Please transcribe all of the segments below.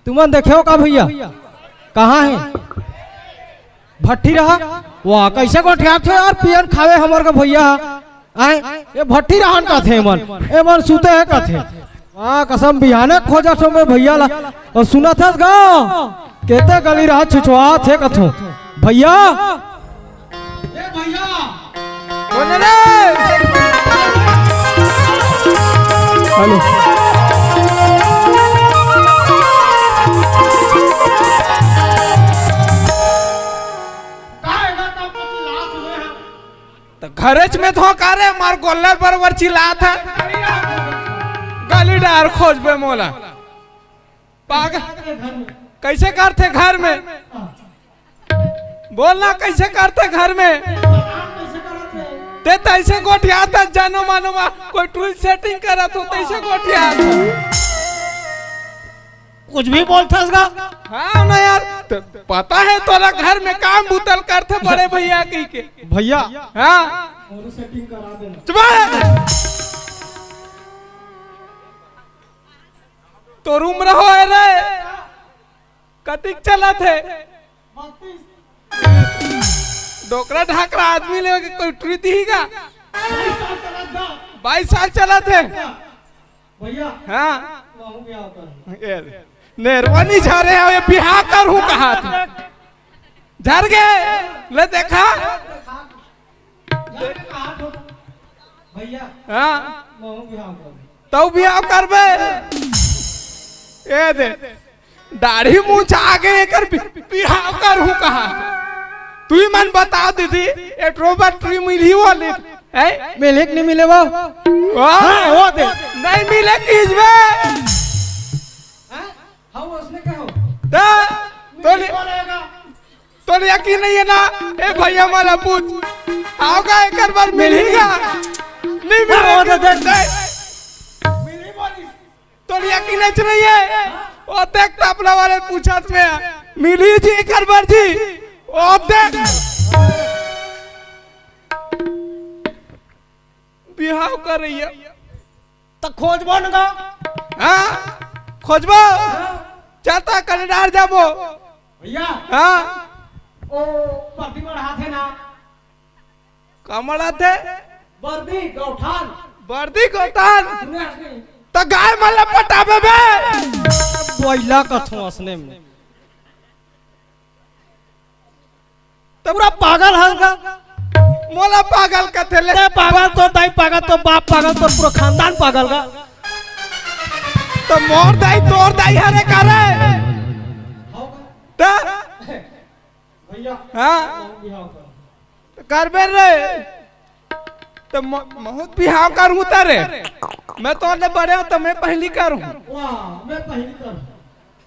तुमन देखे का भैया कहाँ है भट्टी रहा वाह कैसे गोठिया थे और पियन खावे हमर का भैया आए ये भट्टी रहन का थे मन ए मन सुते है का थे वाह कसम बिहाने खोजा छो में भैया ला और सुना था गा कहते गली रहा छुछवा थे कथो भैया ए भैया कौन रे हेलो घरेच में थो कारे मार गोल्लर बरबर चिल्लात है गली डार खोज बे मोला पागल कैसे करते घर में बोलना कैसे करते घर में ते तैसे गोठिया था जानो मानो कोई टूल सेटिंग करा तो तैसे गोठिया कुछ भी बोलता हाँ ना यार तो पता है तोरा घर में काम बुतल करते बड़े भैया की के भैया हाँ सेटिंग करा देना तो रूम रहो है रे कतिक चला थे डोकरा ढाकरा आदमी ले कोई ट्री दीगा 22 साल चला थे भैया हाँ नेरवानी जा रहे हैं बिहार करूं कहा झर गए ले देखा भैया हाँ तो बिहार करबे ए दे दाढ़ी मूछ आगे एकर बिहार करूं कहा तू ही मन बता दीदी एक रोबोट ट्री मिली वाली है मिले नहीं मिले वो वो दे नहीं मिले किस में हाँ उसने क्या हो तो यकीन नहीं है ना ए भैया मारा पूछ आओगा एक बार मिलेगा नहीं मिलेगा तो यकीन नहीं है वो देख अपना वाले पूछा में मिली जी एक बार जी ओ देख बिहाव कर रही है तो खोजबो ना हाँ खोजबो चाहता कनेडार जाबो भैया हाँ ओ वर्दी बढ़ा थे ना कमड़ा थे वर्दी गौठान वर्दी गौठान सुने नहीं तो गाय माला पटाबे बे बोइला कथो असने में तो पूरा पागल हलगा मोला पागल कथे ले पागल तो दाई पागल तो बाप पागल तो पूरा खानदान पागल का तो मोर दाई तोर दाई हरे करे तो भैया हाँ करबे रे तो बहुत बिहाव करूँ तारे मैं तो ने बड़े हूँ तो मैं पहली करूँ मैं पहली करूँ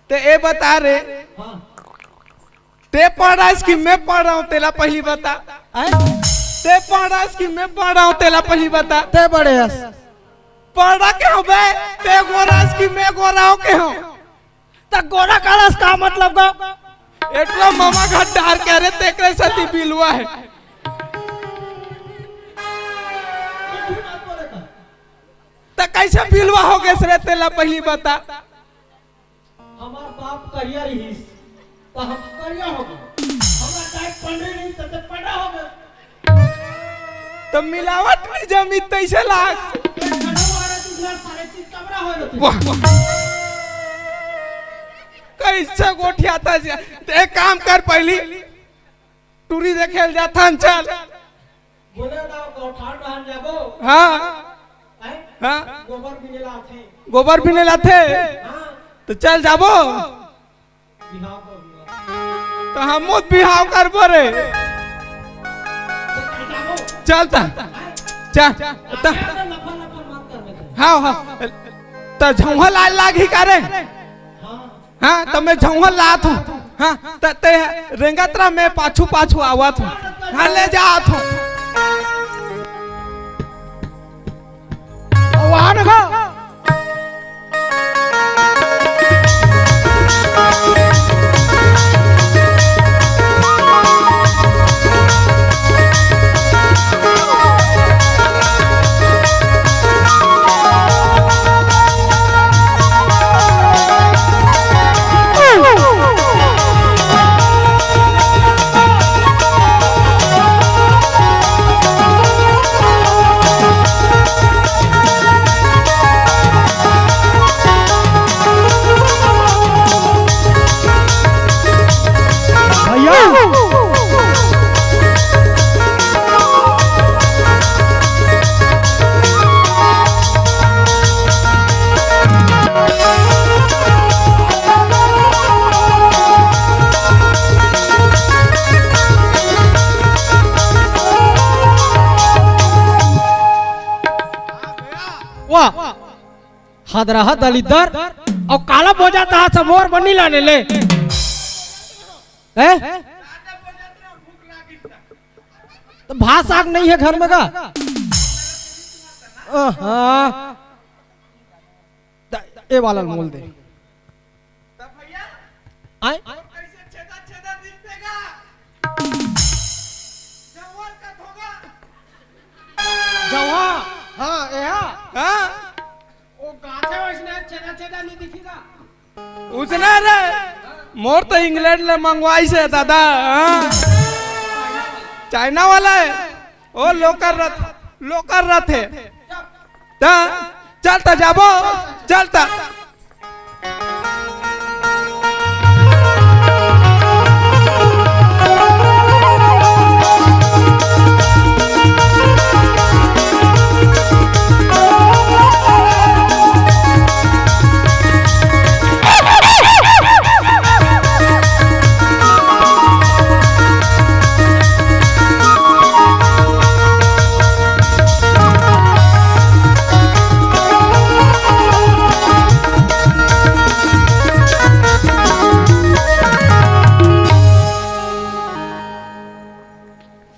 ते ए बता रे ते पढ़ रहा इसकी मैं पढ़ रहा हूँ तेला पहली बता ते पढ़ रहा इसकी मैं पढ़ रहा हूँ तेला पहली बता ते बड़े पढ़ रहा क्या बे ते गोरा इसकी मैं गोरा हूँ क्या हूँ तो गोरा कालस का मतलब का एटला मामा घर डार कह रहे तेकरे सती बिलवा है तो कैसे बिलवा हो गए सरे तेला पहली बता हमार बाप करियर ही तो हम करियर हो गए हमरा टाइप पढ़े नहीं तो पढ़ा हो गए तो मिलावट नहीं जमी तैसे लाख कैसे गोठिया था एक काम कर पहली टूरी देखे जाता चल बोले ना गौठान रहन जाबो हाँ हाँ गोबर भी नहीं लाते तो चल जाबो तो हम बिहाव कर बोरे चलता चल हाँ हाँ तो झुंगा लाल लागी करे हाँ तो मैं झुंगा लात हूँ हाँ तो ते रेंगतरा में पाछू पाछू आवत हूँ हाँ ले जात हूँ वहाँ ना हदरहा दलिदर और काला बोझा तहा से मोर बनी लाने ले तो भात साग नहीं है घर में का ए वाला मोल दे आए जवा हाँ ए हाँ वो गाछे वैसने छेदा छेदा नहीं दिखेगा उसने रे मोर तो इंग्लैंड ले मंगवाई से दादा हाँ? चाइना वाला है ओ लोकर रथ है ता चलता जाबो चलता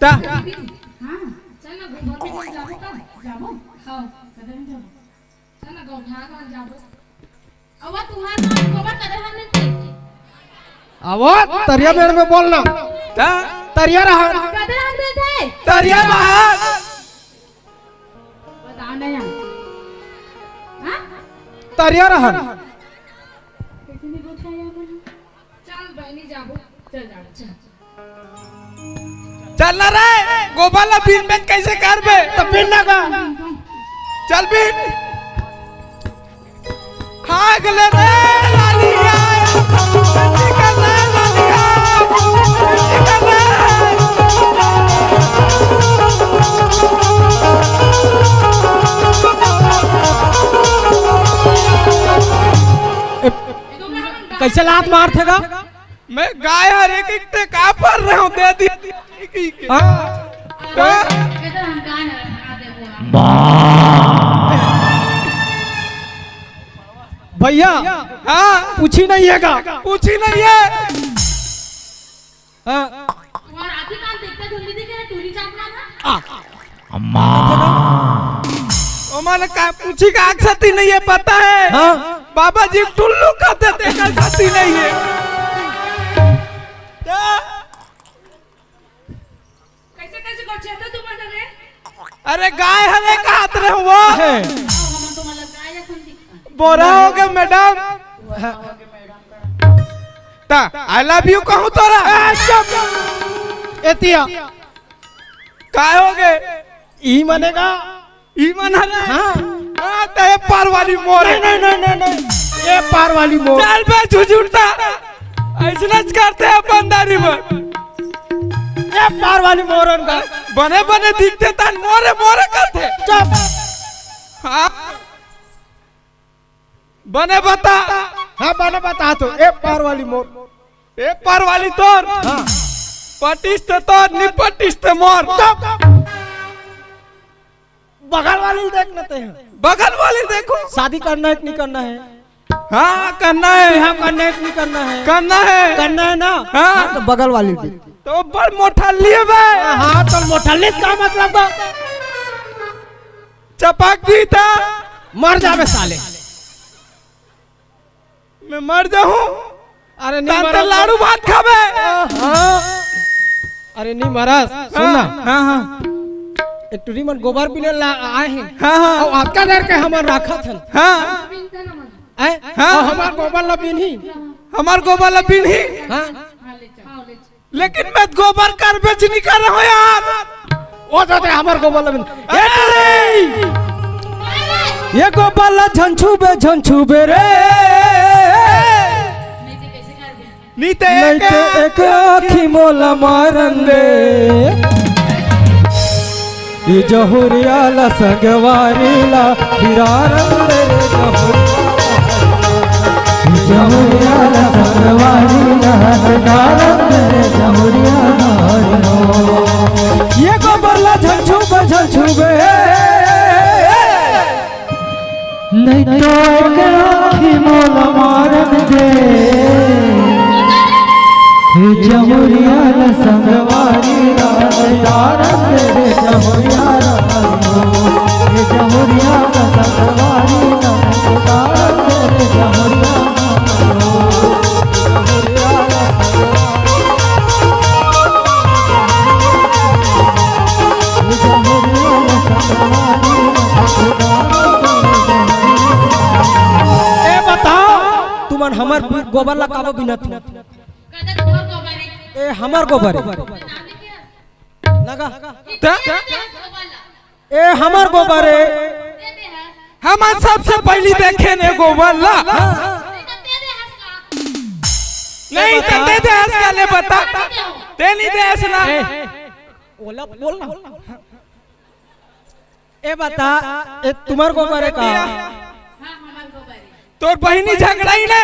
ता हाँ चल ना गोबर पे जाबो का जाबो हाँ कदम जाबो चल ना गौठा का जाबो अब तुम्हारा नाम गोबर कदम हमने ते अब तरिया मेरे में बोलना ता तरिया रहा कदम हमने थे तरिया बाहर बता ना यार हाँ तरिया रहा कितनी गोठा यार चल बहनी जाबो चल जा चल चल ना रे गोपाला बिन में कैसे कर बे तो पिन ना का चल बिन हाँ गले रे लालिया जल्दी कर रे लालिया जल्दी कर ए, कैसे लात मार थे का मैं गाय हर एक टे का पर रहा हूँ दे दी हाँ कदम हम कहाँ ना दे बोला भैया हाँ पूछी नहीं है का पूछी नहीं है हाँ और आधी कान देखते धुंधी दिखे टूरी चापना था ओ माने का पूछी का आक्षती नहीं है पता है हाँ बाबा जी टुल्लू कहते थे का आक्षती नहीं है कैसे कैसे गोठे था तुम्हारे रे अरे गाय हरे का हाथ रहे वो है हम तुम्हारा गाय या सुन दिखता बोरा हो गया मैडम ता आई लव यू कहूँ तोरा एतिया काय हो गए ई मनेगा ई मना रे हाँ हाँ ते पार वाली मोर नहीं नहीं नहीं नहीं ये पार वाली मोर चल बे झुझुरता ऐसा करते हैं बंदारी में ये पार वाली मोरन का बने बने दिखते ता मोरे मोरे करते चुप हाँ बने बता हाँ मैंने बता तो ये पार वाली मोर एक पार वाली तोर हाँ पटिस्ट तोर निपटिस्ट मोर बगल वाली देख लेते हैं बगल वाली देखो शादी करना है कि नहीं करना है हाँ करना है हाँ करना है कि नहीं करना है करना है ना हाँ। तो बगल वाली भी तो बड़ मोटा लिए बे हाँ तो मोटलिस का मतलब का चपक दी था मर जावे साले मैं मर जाऊं अरे नहीं तांते मरस लाड़ू भात खाबे हाँ अरे नहीं मरस सुनना हाँ हाँ एक टूरी मन गोबर पीने आए हैं हाँ हाँ और आपका देर के हमार रखा था हाँ बिन था ना मन हाँ और हमार गोबर लबीन ही हमार गोबर लपीन ही हाँ हाँ ले चल लेकिन मैं गोबर कर बेच नहीं कर रहा हूँ यार वो तो हमार गोबर लबीन ये गोबर झंझू बे रे नहीं तो कैसे कर दिया नीते नहीं तो एक आखी मोला मारन दे ये जहुरियाला संगवारीला हिरारन दे जहुरियाला संगवारीला हिरारन दे जहुरियाला ये गोबरला झंझू बे नहीं तो जमुरिया संगवारी राधार तेरे जमुरिया जमुरिया संगवारी राधार तेरे जमुरिया तुमन हमर गोबर लगाबो बिना तू कदा तुम्हार गोबर है ए हमर गोबर नाम क्या लगा गोबाला ए हमर गोबर है दे दे है हम सबसे पहली देखे ने गोबर ला नहीं तो दे दे हंसका नहीं तो दे दे हंसका ले बता दे नहीं दे हंसना ओला बोल ना ए बता ए तुम्हार गोबर है का हां हमार गोबर है तोर बहिनी झगड़ाई ने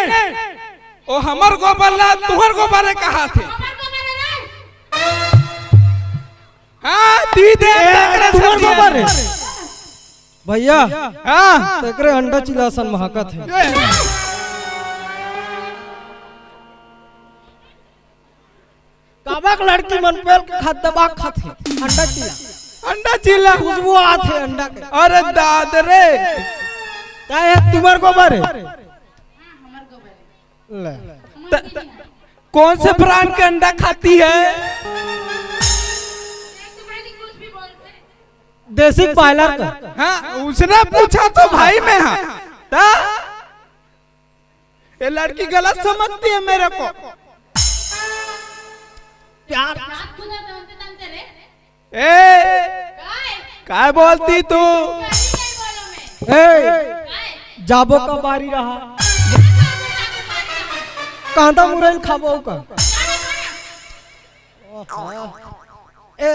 ओ हमर गोबर ला तुहर गोबर है कहा थे हमार गोबर है नहीं हां दी दे तुम्हार गोबर है भैया हां तेकरे अंडा चिलासन महकत है काबक लड़की मन पेल के खाद दबा खात है अंडा चिला खुशबू आत है अंडा के अरे दाद रे काय है तुम्हार गोबर है हमार गोबर है ले कौन से ब्रांड का अंडा खाती है तुम्हारी कुछ भी बोलते देसी पायलर का हाँ उसने पूछा तो भाई मैं हाँ ता? ये लड़की गलत समझती है मेरे को प्यार रात खुदा तंते तंते रे ए काय काय बोलती तू नहीं बोलो मैं ए काय जाबो का बारी रहा कांदा मुरैल खाबो का ए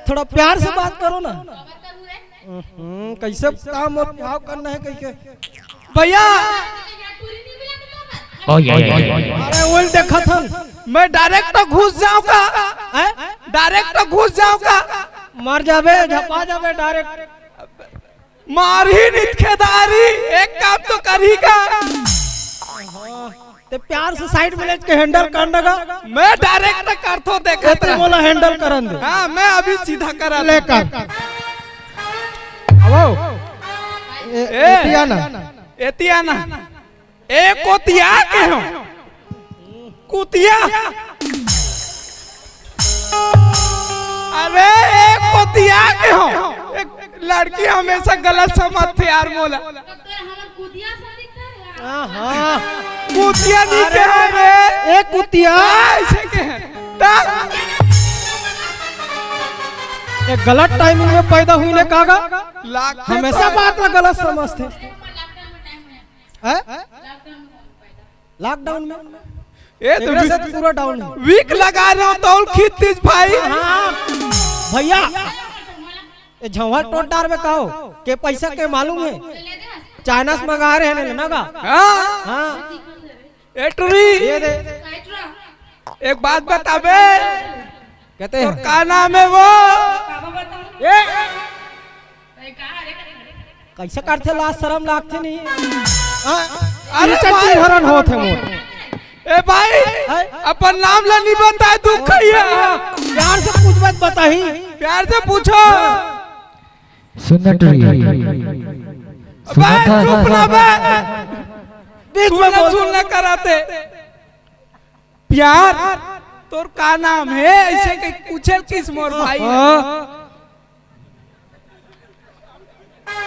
थोड़ा प्यार से बात करो ना गोबर करू रे कैसे काम और भाव करना है कैसे भैया या टूरी नहीं मिला तो अरे ओल देखा था मैं डायरेक्ट तो घुस जाऊंगा डायरेक्ट तो घुस जाऊंगा मर जाबे झपा जाबे डायरेक्ट मार ही निठेदारी एक काम तो करेगा ते प्यार से साइड में लेके हैंडल करने का मैं डायरेक्ट कर तो देखा ते बोला हैंडल करन दे हाँ मैं अभी सीधा करा लेकर आओ एतियाना एतियाना ए कोतिया के हो कुतिया अरे ए कोतिया के हो एक लड़की हमेशा गलत समझते यार मोला तो हमार कुदिया सा दिखता है हां कुतिया नहीं के है रे ए कुतिया ऐसे के है ता? ये गलत टाइमिंग में पैदा हुई ने कागा लाख हमेशा बात में गलत समझते लॉकडाउन में टाइम है हैं लॉकडाउन लॉकडाउन में पैदा में ये तो एकरा से पूरा डाउन है वीक लगा रहा हूँ तो खींच भाई हाँ भैया ये झंवा टोट डार में कहो के पैसा के मालूम है ले दे हंस चाइना से मंगा रहे हैं ना का हाँ हाँ एटरी ये दे काइट्रा एक बात बताबे कहते तो हैं का नाम है वो बाबा बताओ ये ए कहां रे कैसे करते लाज शर्म लागते नहीं हाँ अरे चट्टी भाई। हरण होते मोर ए भाई अपन नाम ला नहीं बताए दुख है प्यार से कुछ बात बताही प्यार से पूछो सुनटरी भाई चुप ना बे बीच में सुनना बोल सुनना कराते प्यार तोर का नाम है ऐसे के पूछे किस मोर भाई है?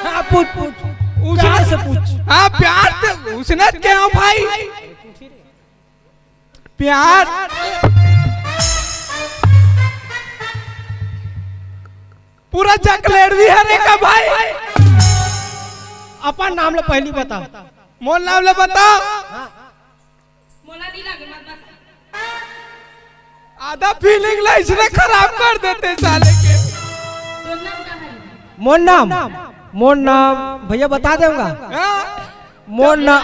हाँ पूछ पूछ उसने प्यार से पूछ हाँ प्यार तो उसने क्या हो भाई प्यार पूरा चॉकलेट भी है का भाई अपन नाम ले पहली बता मोर नाम ले बताओ मोला दी लगे मत बता आधा फीलिंग ला इसने खराब कर देते साले के तो नाम का है मोर नाम भैया बता दूंगा हाँ? मोर नाम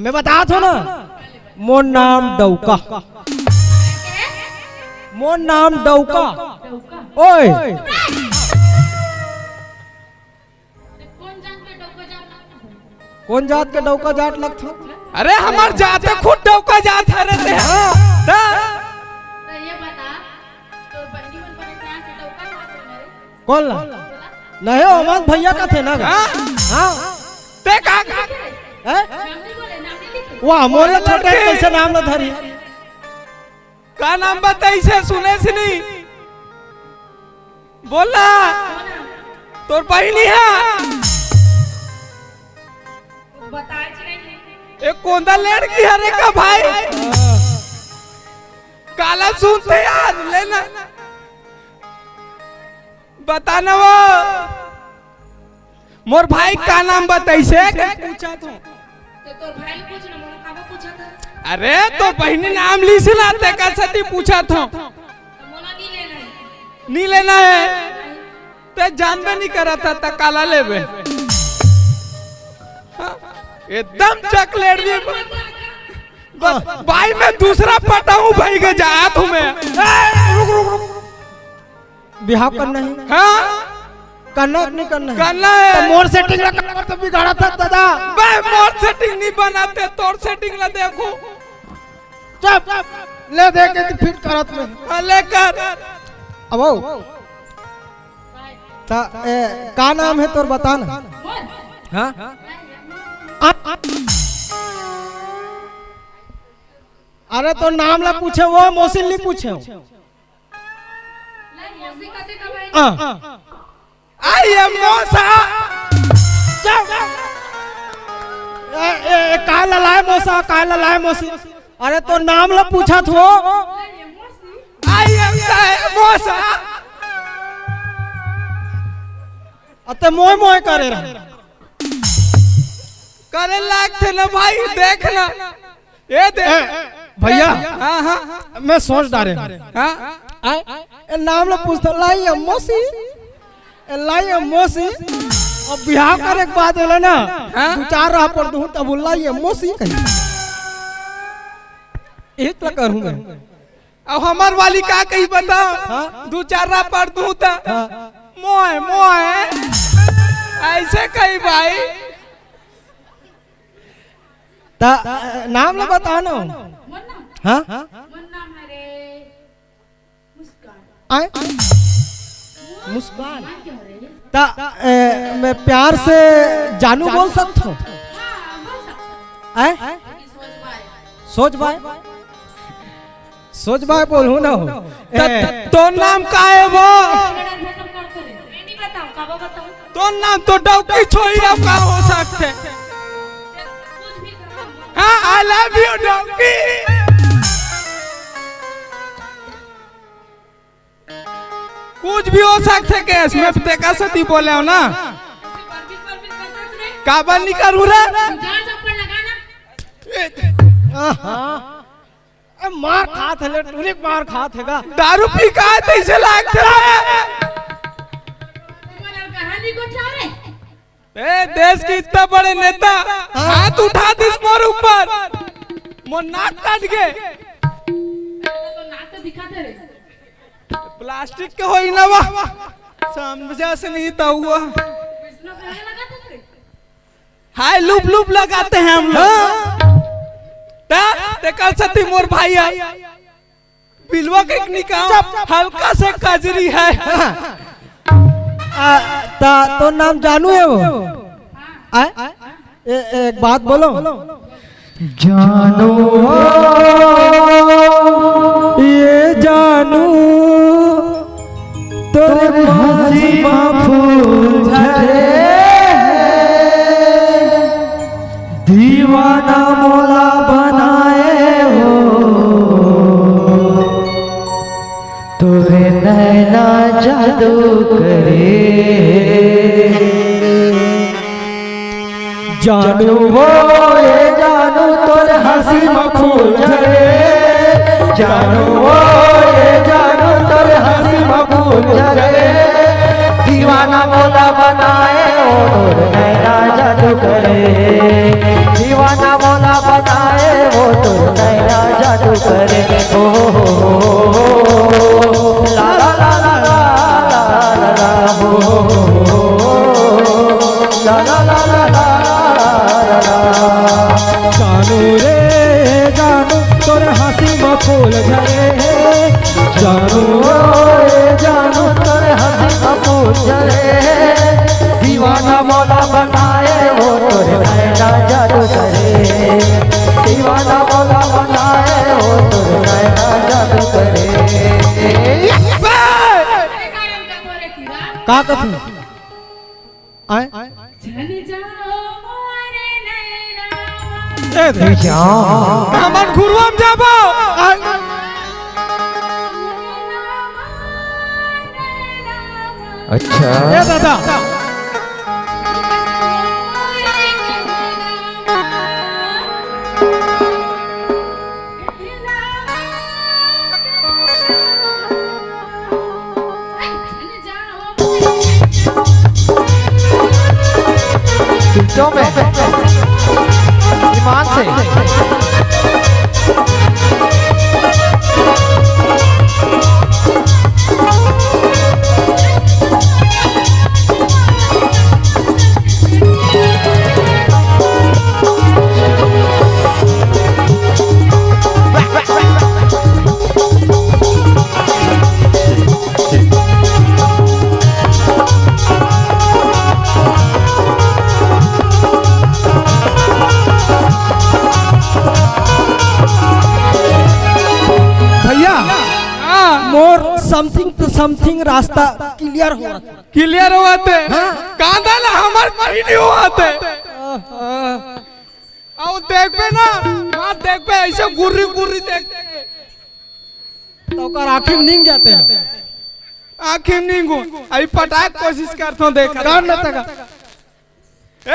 मैं बता थो ना मोर नाम डौका मोर नाम डौका ओए कौन जान के डोको जान कौन जात के डौका जाट लगता अरे हमार जाते खुद डौका जात है रहते हैं कौन ला नहीं अमन भैया का थे ना हाँ? हाँ ते का हैं? नाम नहीं बोले नाम नहीं लिखे वो मोला छोटे कैसे नाम ना धरी का नाम बताई से सुने से नहीं बोला तोर बहनी है बताए नहीं एक कोंदा लड़की है रे का भाई काला सुनते यार लेना बताना वो मोर भाई का नाम बताई से पूछा तो तो भाई पूछ ना मोला काबा पूछा था अरे तो बहनी नाम ली से लाते का सती पूछा था तो मोला नहीं लेना है नहीं लेना है ते जानबे नहीं करा था ता काला लेबे हाँ, एकदम चॉकलेट भी भाई मैं दूसरा पटाऊं भाई के जाया तुम्हें बिहाव करना है हाँ करना नहीं करना है करना है तो मोर सेटिंग ला कर तो बिगाड़ा था दादा भाई मोर सेटिंग नहीं बनाते तोर सेटिंग ला देखो चुप ले दे के फिट करत में हाँ, लेकर अब आओ ता का नाम है तोर बता ना मोर हाँ अरे तो नाम ला पूछे वो मौसिल नहीं पूछे ले मौसी कते का भाई आई एम मौसा का ललाए मौसा का ललाए मौसी अरे तो नाम ला पूछा थो ये मौसी आई एम मौसा अते मोय मोय करे रहा करे लाग थे ना भाई देखना ये देख भैया हाँ हाँ मैं सोच डारे हाँ ए नाम ला पूछता लाई मौसी लाई मौसी और बिहार करे के बाद होला ना हाँ? दो चार रहा पर दूं तब लाई मौसी कही एक ला करूं मैं अब हमार वाली का कही बताओ हाँ? दो चार रा पर दूं ता हाँ? मोए मोए ऐसे कही भाई ता नाम ला बता ना मोर नाम हाँ मोर नाम है रे मुस्कान आए मुस्कान क्या रे ता मैं प्यार से जानू बोल सकता हूँ हां बोल सकता आए सोच भाई सोच बाय बोलूँ ना हो तो नाम का है वो मेरा खत्म कर करे मैं नहीं बताऊं काबा बताऊं तो नाम तो डौकी छोड़ी अब का हो सकते कुछ भी करो हाँ आई लव यू डौकी कुछ भी हो सकते केस में देखा सती बोले हो ना परबिल करता रे काबा नहीं करूँ रे जान चप्पल लगाना मार खात है टूरिक मार खात हैगा दारू पी का ऐसे लागते तुम्हारा कहानी को क्या रे ए देश के इतना बड़े नेता हाथ उठा दिस मोर ऊपर मोर नाक काट गए तो नाक तो दिखाते रे प्लास्टिक के होई ना वाह समझा से नहीं था हुआ कृष्ण कहने लगाते रे हाय लूप लूप लगाते हैं हम लोग देखा सती मोर भाई है बिलवा के निकाह हल्का से कजरी है ता तो नाम जानू है वो आए एक बात बोलो जानू हो ये जानू तेरे हंसी फूल झरे दीवाना मोला बनाए हो तोरे नैना जादू करे जानू वो ये जानू तोरे हंसी में फूल झरे जानू वो ये जानू तोरे हंसी में फूल झरे दीवाना मोला बनाए हो तोरे नैना जादू करे दीवाना मोला बनाए वो तोरे नैना जादू करे ओ ला ला ला ला ला ला हो ला ला ला ला जानू रे जानू तोरे हंसी में फूल झरे जानू रे जानू तोरे हंसी में फूल चले दीवाना मौला बनाए वो तोरे नैना जादू करे दीवाना मौला बनाए वो तोरे नैना जादू करे का कथी आए चल जाओ मोरे नैना ए दे हमन घुरवाम जाबो अच्छा ए दादा सीटों में ईमान से मोर समथिंग टू समथिंग रास्ता क्लियर हुआ था क्लियर होते कांदा ला हमर पहिनी होते आओ देखबे ना मां देखबे ऐसे गुर्री गुर्री देखते तो कर आखिर नींद जाते हैं आखिर नींगो आई पटाए कोशिश करतो देख कर न तक ए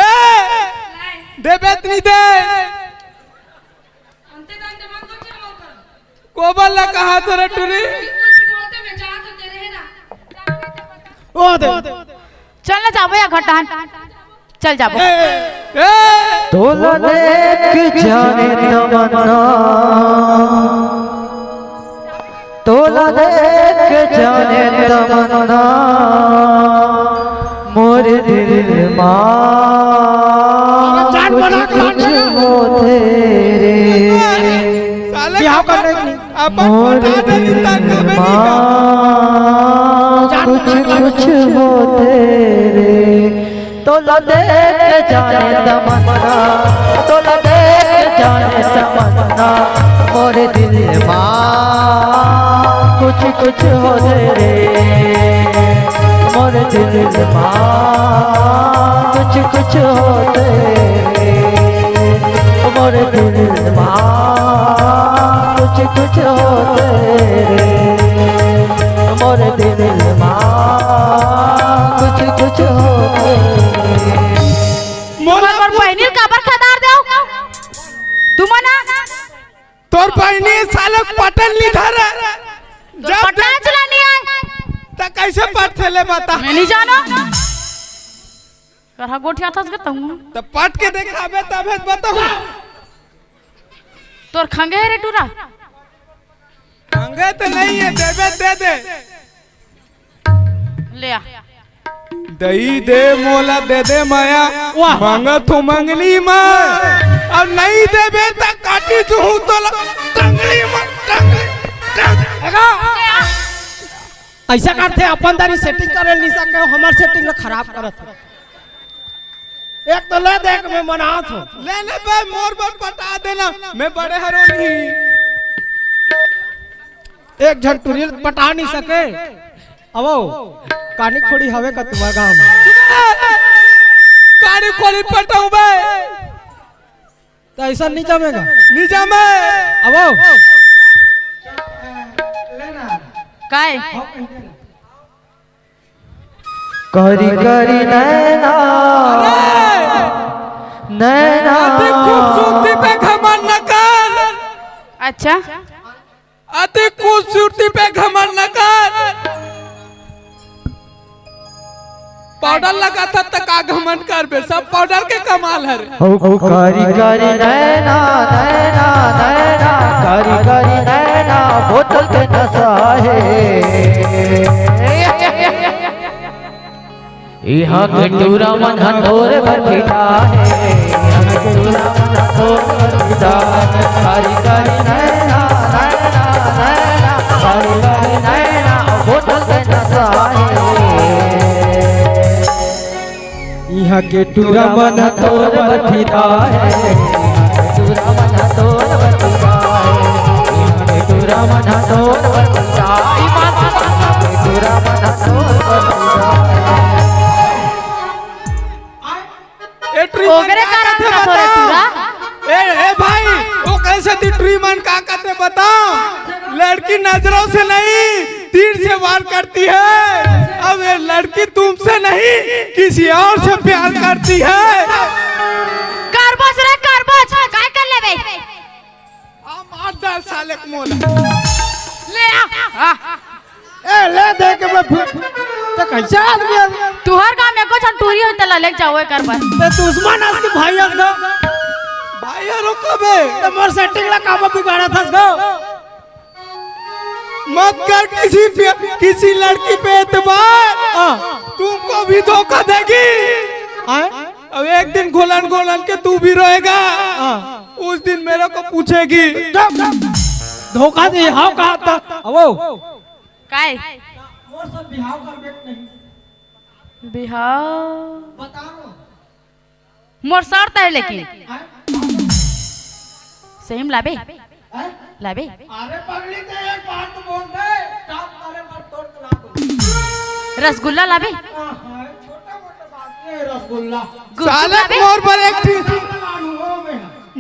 देबे तनी दे अंते दांते मन को क्या होकर कोबल ला कहा तोरे टुरी बोलते में जा तो तेरे है ना ओ दे चल ना जाबो या घटान चल जाबो ए तोला देख जाने तमन्ना तोला देख जाने तमन्ना मोर दिल कुछ हो तेरे साले बिहाव करने की अपन मोर पटा नहीं दिल तक में नहीं कुछ हो तेरे तोला देख जाने तमन्ना तोला देख जाने तमन्ना मोर दिल कुछ हो तेरे मोर दिल कुछ हो तेरे मोर दिल कुछ हो तेरे मोर दिल कुछ हो तेरे मोर पर पहिनीर काबर खदार देओ तू मना तोर पहिनी साले पटन ली धर तो पटना चलानी है त कैसे पट थेले बता मैं नहीं जानो करहा गोठिया थस गता हूं त पट के देखाबे तबे बताऊ तोर खंगे रे टूरा अंगे तो नहीं है देबे दे दे ले आ दही दे मोला दे दे माया वाह। मांगत हो मंगली मां अब नहीं देबे त काटी जू तो टंगली मां टंगली ऐसा करते अपन दारी सेटिंग करे नहीं सके हमार सेटिंग ला खराब करत है। एक तो ले देख मैं मनात हूं ले ले बे मोर पर पटा देना मैं बड़े हरो नहीं एक झन टुरी पटा नहीं सके अबो कानी खोड़ी हवे का तुम्हारा गांव कारी खोली पटाऊ बे तो ऐसा नहीं जमेगा नीचा में अबो काय करी करी नैना नैना अति खूबसूरती पे घमंड न कर अच्छा अति खूबसूरती पे घमंड न कर पाउडर लगा था तक आ घमंड कर बे सब पाउडर के कमाल है हो करी करी नैना नैना नैना करी करी नैना बोतल के नशा है यहाँ के टूरा मन हथोर भर फिटा है यहाँ के टूरा मन हथोर भर फिटा है करी करी नैना नैना नैना करी करी नैना बोतल के नशा है के टूरा मन तोर बथिरा है टूरा मन तोर बथिरा है टूरा मन तोर बथिरा टूरा मन तोर बथिरा ओकरे कारण का थोड़े टूरा ए भाई वो कैसे थी ट्रीमन का कहते बताओ। लड़की नजरों से नहीं तीर से वार करती है। अब ये लड़की तुमसे नहीं किसी और से प्यार करती है। कारबोज रे कारबोज काय कर ले बे आ मार डाल साले को मोला ले आ ए ले दे के मैं तो कैसा आदमी है तू हर काम में को छंटूरी होई तला ले जाओ कारबोज ते दुश्मन आज के भाई आज गो भाई यारो कबे ते मोर सेटिंग ला काम बिगाड़ा था गो मत कर किसी लड़की पे एतबार। तुमको भी धोखा देगी। अब एक दिन घोलन के तू भी रोएगा। उस दिन मेरे को पूछेगी धोखा दे हां कहा था अबो काय मोर सब बिहाव कर बेट नहीं बिहार बताओ मोर शर्त है लेकिन सही में लाबे लाबे अरे पगली ते एक बात तो बोल दे टाप मारे पर तोड़ के ला दूं रसगुल्ला लाबे छोटा मोटा बात नहीं रसगुल्ला साले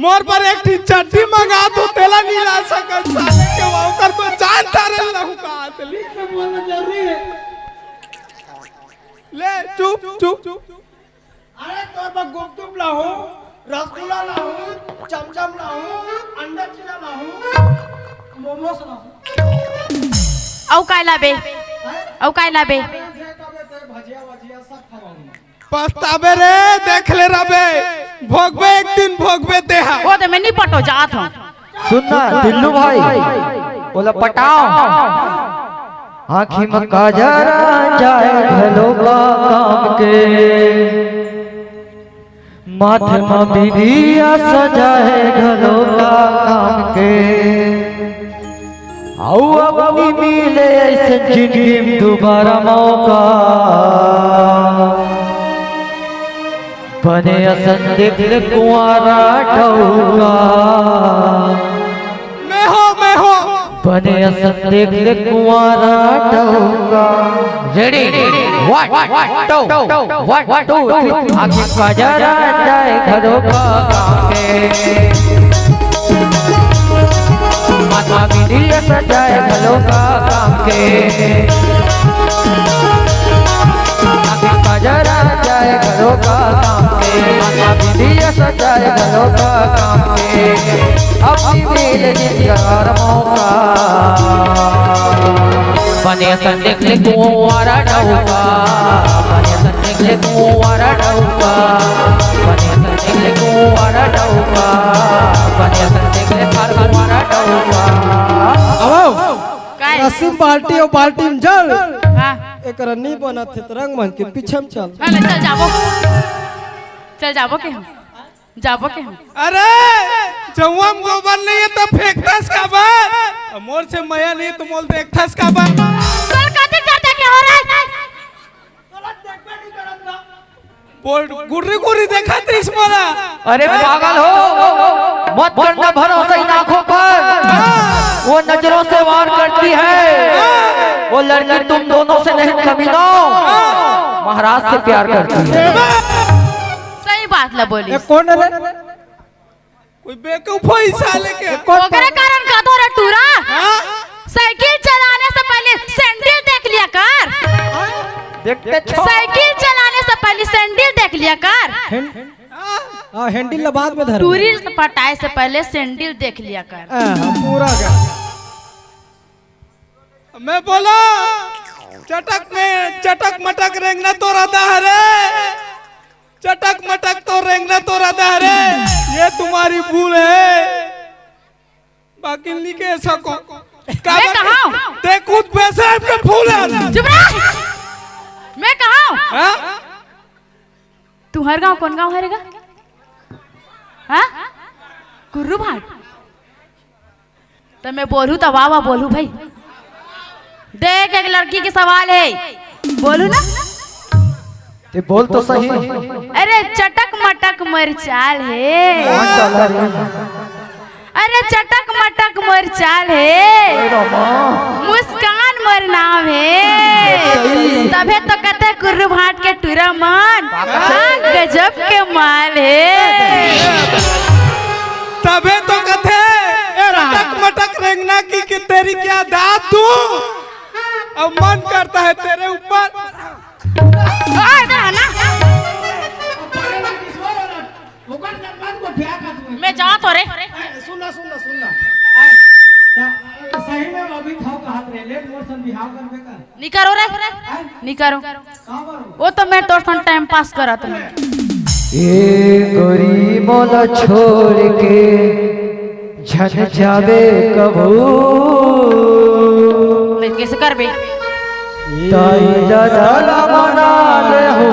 मोर पर एक चट्टी मंगा तो तेला नहीं ला सकत साले के वाव कर तो जान तारे लहू का आतली से बोलना जरूरी है ले चुप अरे तो बस गुपचुप लाओ रसगुल्ला लाओ चमचम लाओ अंडा चीना लाओ मोमोस लाओ औ काय लाबे औ काय लाबे भजिया वजिया सब खवाऊंगा पछतावे रे देख ले रबे भोगबे एक दिन भोगबे देहा वो तो मैं नहीं पटो जात हूं सुनना दिल्लू भाई बोला पटाओ आँखी में काजरा जाए घलो का काम के माथे में बिंदिया सजाए घलो का काम के आओ अपनी मिले ऐसे जिंदगी में दोबारा मौका बने असन देख ले कुंवारा ठौका मैं हो बने असन देख ले कुंवारा ठौका रेडी वन टू आखिर बाजारा जाए घरों का काम के माता बिंदिया सजाए घरों का काम के आखिर बाजारा जाए घरों का काम के माता बिंदिया सजाए घरों का काम के अपनी मिल जिंदगार मौका बने सन देख ले कुंवारा ठौका बने सन देख ले कुंवारा ठौका बने सन देख ले कुंवारा ठौका बने सन देख ले कुंवारा ठौका अबो काय रस्सी बाल्टी और बाल्टी में जल हां एक रन्नी बना थे तरंग मन के पीछे में चल हां चल जाबो के हम जाबो के हम अरे जवाम गोबर नहीं है तो फेंकतस का बात मोर से मया नहीं तो मोल देखतस का बात चल काते करते क्या हो रहा है बोल गुर्री देखा त्रिस मोला अरे पागल हो मत करना भरोसा इन आंखों पर वो नजरों से वार करती है वो लड़की तुम दोनों से नहीं कमीनो महाराज से प्यार करती है सही बात ला बोली कौन रे कोई बेवकूफ है साले के ओकरे कारण का तो रे टूरा साइकिल चलाने से पहले सैंडल देख लिया कर देखते साइकिल चलाने से पहले सैंडल देख लिया कर हां हैंडल ला बाद में धर टूरी पटाए से पहले सैंडल देख लिया कर पूरा का मैं बोला चटक मटक रेंगना तो रहता है रे चटक मटक तो रेंगना तो रहता है रे ये तुम्हारी भूल है बाकी नहीं कह सको मैं कहा हूं ते खुद पैसे के फूल है चुप रह मैं कहा हूं तू हर गांव कौन गांव हरेगा हां कुर्रू भाट तो मैं बोलूं तो वाह बोलूं भाई देख एक लड़की की सवाल है बोलू ना ते बोल तो सही। अरे चटक मटक मर चाल है। कौन चला रे? अरे चटक मटक मर चाल है, मुस्कान मर नाम है, तबे तो कहते कुर्रू भाट के टूरा मन गजब के माल है। तबे तो कहते चटक मटक रेंगना की तेरी क्या दात तू, अब मन करता है तेरे ऊपर। मैं जा तो रे। सुनना सही में अभी थाव कहा रे लेट मोशन बिहाव करबे का नहीं करो रे, नहीं करो, वो तो मैं तो टाइम पास करत हूँ। ए गोरी मोला छोड़ के झन जावे कबू, नहीं कैसे करबे? ताई दादा मना ले हो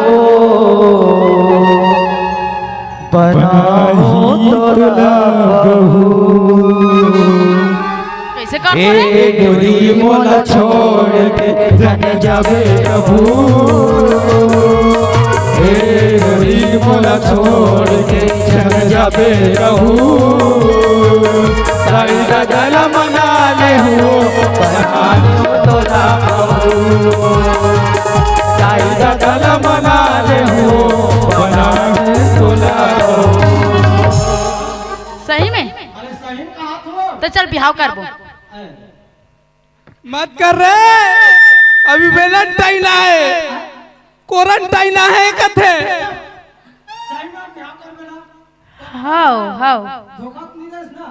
बनाओ तोरा बहू। कैसे कर ए गोरी मोला छोड़ के झन जावे कबू, ए गोरी मोला छोड़ के झन जावे कबू, ताई दादा मना ले हो बनाओ तोरा बहू, ताई दादा मना ले हो बनाओ तोरा बहू। सही में? अरे सही में कहा तो तो चल बिहाव करबो। मत कर रे, अभी वैलेंटाइन आए, क्वारंटाइन है कथे। सही में बिहाव करबे ना, हाउ धोखा नहीं देस ना।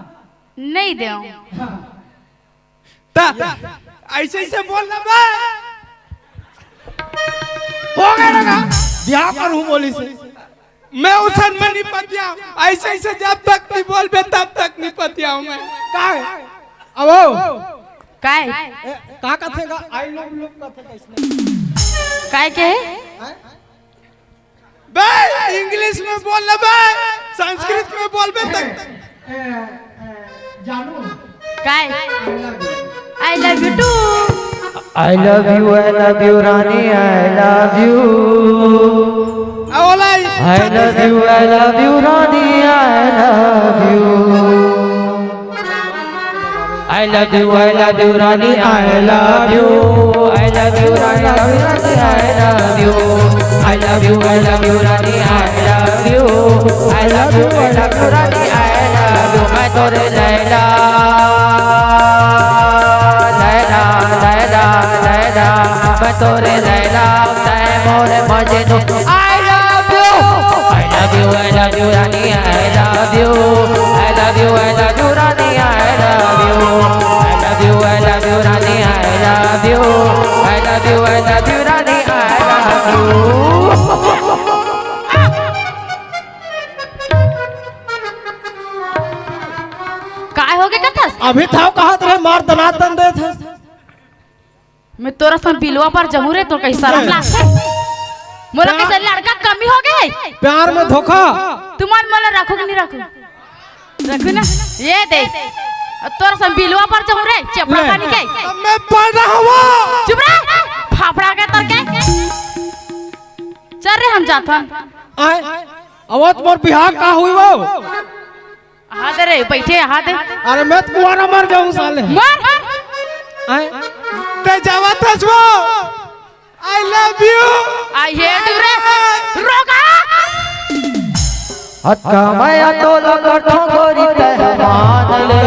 नहीं दे ता ऐसे ऐसे बोलना बे, हो गया ना बिहाव करूं बोली से मैं उसन में नहीं पतिया, ऐसे ऐसे जब तक नहीं बोलबे तब तक नहीं पतिया हूं मैं। का अब काय का कथेगा आई लव लव कथे कैसे काय के है? बे इंग्लिश में बोलना बे, संस्कृत में बोलबे तक जानू काय I love you too. I love you Rani, I love you, ओला I love you Rani, I love you, I love you Rani, I love you, I love you Rani, I love you, I love you Rani, I love you, I love you Rani, I love you, मैं तोरे लैला लैला लैला लैला, मैं तोरे लैला तै मोरे Majnu. I love you Rani, I love you, I love you Rani, I love you, I love you Rani, I love you, I love you Rani, I love you। काय हो गया कथस? अभी थाव कहा रे मार दनादन दे थे मैं तोरा संग बिलवा पर जमू रे, तो कैसा लागता है? मोला कैसे लड़का कमी हो गए? प्यार में धोखा। तुम्हार मोला रखो कि नहीं रखो? रखो ना, ये दे तोरा संग बिलवा पर जमू रे, चपड़ा पानी के मैं पढ़ रहा हूं। चुप रह, फाफड़ा के तर के चल रे हम जात हन। आए अवत मोर बिहार का हुई वो हाथ रे बैठे हाथ। अरे मैं तो कुआरा मर जाऊं साले। मर आए ते जावा थस वो, I love you, I hate you रे, रोका हत्का माया तो लगठो गोरी तह मान ले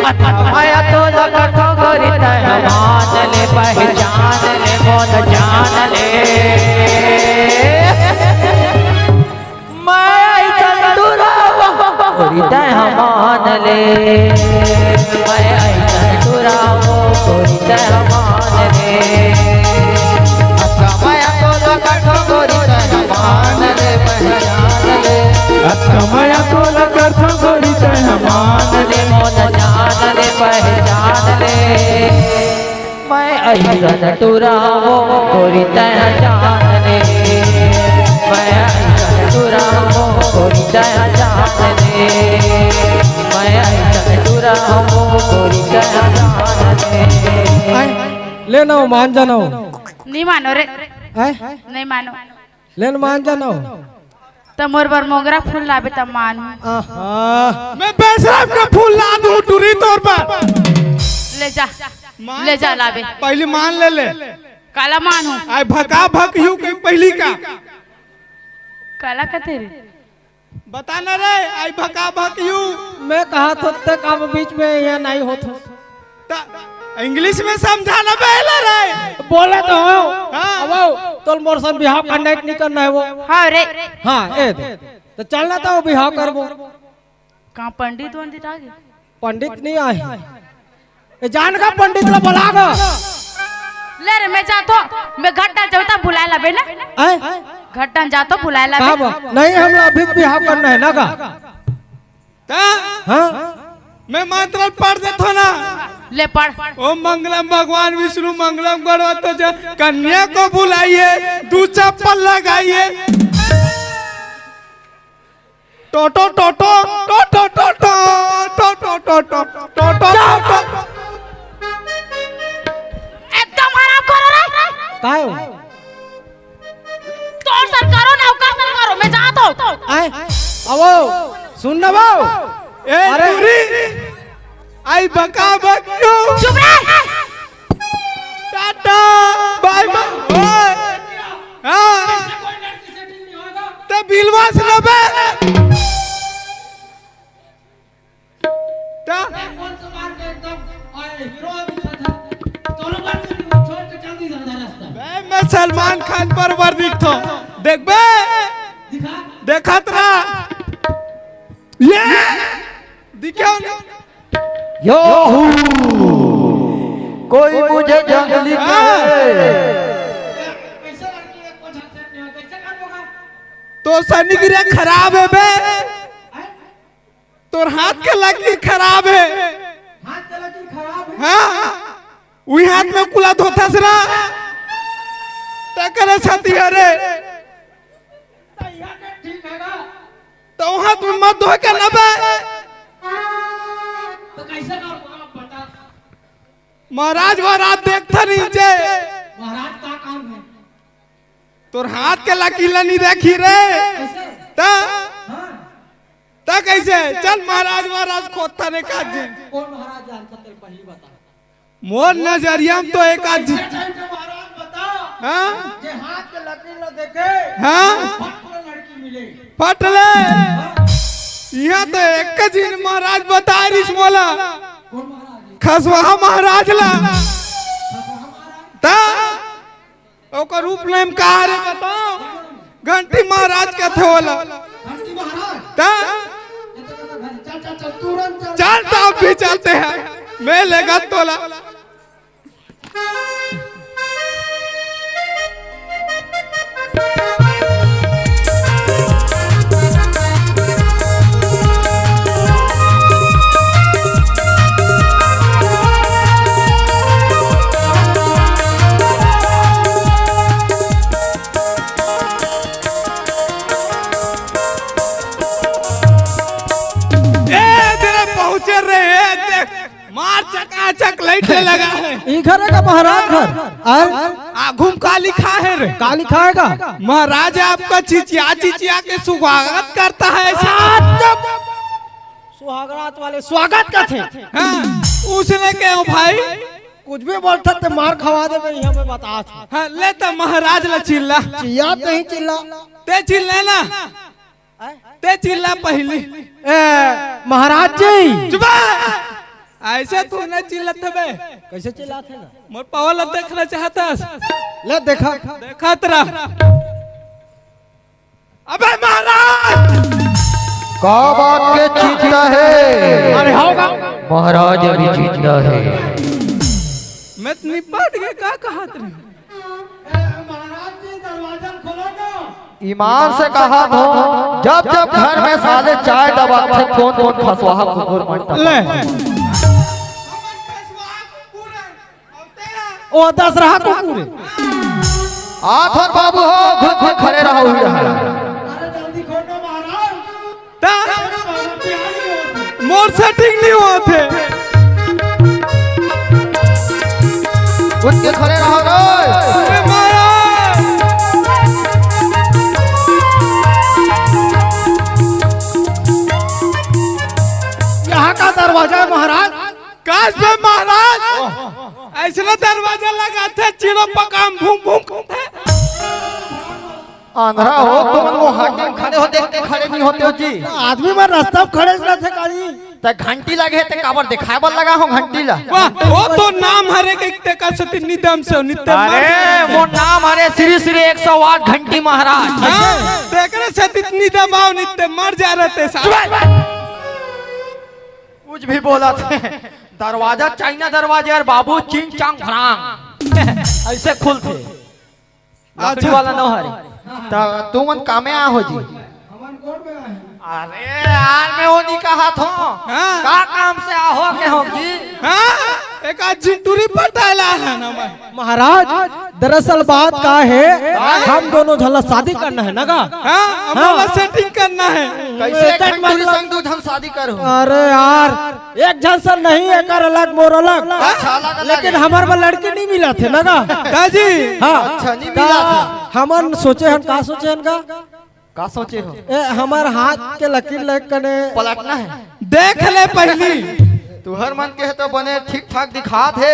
हत्का माया तो लगठो गोरी तह मान ले, पहचान ले मोन जान ले, मैं चतुरा गोरी तह मान ले, मैं चतुरा गोरी तह मान ले, हत्का माया तो लगठो गोरी तह मान ले, पहचान ले, हत्का माया तो लगठो गोरी तह मान ले, मोन जान ले, पहचान ले, मैं ऐसा टुरा वो गोरी तह जान ले, मैं ऐसा टुरा वो गोरी तह जान ले, मैं ऐसा टुरा वो गोरी तह जान ले। ले ना मान जाना नहीं मानो रे। नहीं मानो लेन मान जानो तो मोर बर मोगरा फूल लाबे तब मान मैं बेशरम का फूल ला दूं टूरी तौर पर। ले जा लाबे। पहली मान ले ले। काला मान हूँ आई भका भक यू की पहली का काला कते रे बता न रे आई भका भक यू। मैं कहा तो तक अब बीच में यहाँ नहीं होता इंग्लिश में समझाना पहले रे बोले तो हो हाँ। अब तो मोर सन बिहाव कंडक्ट नहीं करना है वो हाँ रे हाँ तो चलना तो बिहाव करबो कहाँ पंडित वंडित आ गए पंडित नहीं आए ए जान का पंडित ला बुला गा ले रे मैं जातो मैं घट्टा जाता बुलाए लाबे ना घट्टा जातो बुलाए लाबे नहीं हम अभी बिहाव करना है ना का हाँ मैं मंत्र पढ़ देता ना ले पढ़। ओम मंगलम भगवान विष्णु मंगलम गणपत कन्या को बुलाइए 2 चप्पल लगाइए टोटो टोटो टोटो टोटो टोटो टोटो टोटो एकदम आराम करो रे काय हो तो सरकारो ना का सरकारो मैं जाता हूँ आए अब सुन ना वो अरे आई बका बक्यो चुप रह टाटा बाय बाय हाँ तो बिलवास लबे मैं सलमान खान पर वर्दित हूँ देख बे देखा तरा ये दिखा यो कोई मुझे जंगली कहे तो सनिगिरा खराब है बे तोर हाथ के लकीर खराब है हाँ वही हाथ में कुला धोता सरा टकरे छाती अरे तो हाथ में मत धो के ना बे महाराज देखता नीचे महाराज का काम है तोर हाथ के लकीला नहीं देखी रे ता कैसे चल महाराज खोदता ने काज कौन महाराज जानता तेरे पहली बता मोर नजरिया में तो एक आज महाराज बता हाँ जे हाथ के लकीर न देखे हाँ लड़की मिले फटले यहाँ तो एक दिन महाराज बता रिस मोला कौन महाराज खसवा महाराज ला ता ओकर रूप नाम का रे बताओ घंटी महाराज का थे वाला घंटी महाराज ता चल तुरंत चल तो अब भी चलते हैं मैं लेगा तोला मार चकाचक लाइट लगा है ई घर का महाराज घर घूम का लिखा है रे का लिखा है महाराज आपका चिचिया के स्वागत करता है सुहागरात वाले स्वागत का थे हाँ, उसने क्यों भाई कुछ भी बोलता ते मार खवा दे मैं हमें बता हाँ, ले तो महाराज ला चिल्ला चिया नहीं चिल्ला ते चिल्ला ना ते चिल्ला पहली महाराज जी चुप ऐसे तू न चिल्लत बे कैसे चिल्लाते ना मोर पावल देखना चाहता ले देखा तेरा अबे महाराज का बात के चिंता है अरे होगा महाराज अभी जिंदा है मैं निपट गए का कहा तुम महाराज जी दरवाजा खोलो ना ईमान से कहा तो जब जब घर में साले चाय दबाते कौन कौन फसवाहा कुकुर बनता ले ओ दस रहा कुकुर आथर बाबू हो घुट घुट खड़े रहो ही रहा अरे जल्दी खोलो महाराज मोर सेटिंग नहीं हुआ थे उठ के खड़े रहो रे महाराज काश में महाराज ऐसा दरवाजा लगाते चिड़ो पकाम भूम भूम करते। आंध्रा हो तुम मोहाटी में खड़े हो, देख के खड़े नहीं होते हो जी। आदमी में रास्ता में खड़े न थे काजी। तो घंटी लगे ते काबर दिखाबर लगा हो घंटी ला। वाह वो तो नाम हरे के का सती निदम से नित्य। अरे वो नाम हरे श्री श्री 108 घंटी महाराज। देख रहे सती निदम आओ नित्य मर जा रहे थे साहब। कुछ भी बोला थे। दरवाजा चाइना दरवाजा और बाबू चिंग चांग भरांग ऐसे खुलते। लकड़ी वाला न हरे। तुम कामे आ हो जी। अरे यार मैं वो नहीं कहा था। का काम से आ हो के हो जी। हाँ एक आज चिंटूरी पर डाला है ना महाराज दरअसल बात का है हम दोनों झल्ला शादी करना है ना का। हाँ हमारा सेटिंग करना है। कैसे घंटी संग दूध हम शादी करो। अरे यार एक झलसा नहीं एक अलग मोर अलग लेकिन हमारे में लड़के नहीं मिला थे ना का जी। हाँ अच्छा नहीं मिला था। हमन सोचे हन का सोचे हन का सोचे हो। ए हमार हाथ के लकीर लग कने पलटना है। देख ले पहली तू हर मन के है तो बने ठीक ठाक दिखा थे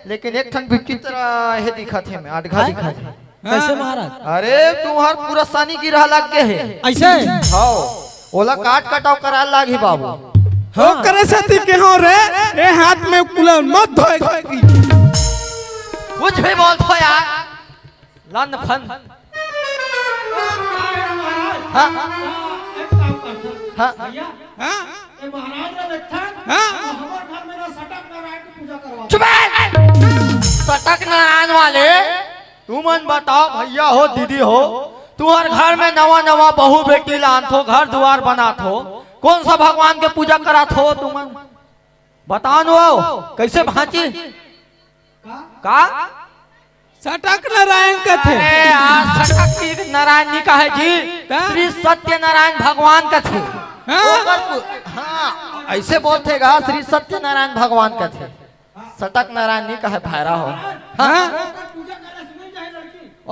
लेकिन एक ठन भिट्टी तरह है दिखा थे मैं आधगा दिखा थे। कैसे महाराज। अरे तू हर पूरा सानी की रह लग के है ऐसे हाँ ओला काट कटाव करा लागी बाबू। हो करे सती के हो रे ए हाथ में कुलर मत धोए। कुछ भी बोल तो यार लन फन। हाँ हाँ हाँ सटक नारायण वाले तू मन बताओ भैया हो दीदी हो तुम्हार घर में नवा नवा बहू बेटी लान थो घर द्वार बना थो कौन सा भगवान के पूजा करा थो तुम बताओ नो कैसे भांची का सटक नारायण का थे। अरे यार सटक नारायण जी का है जी श्री सत्य नारायण भगवान का थे। हाँ ऐसे बोलते गा श्री सत्य नारायण भगवान का थे सटक नारायण नहीं कहे भैरा हो। हाँ?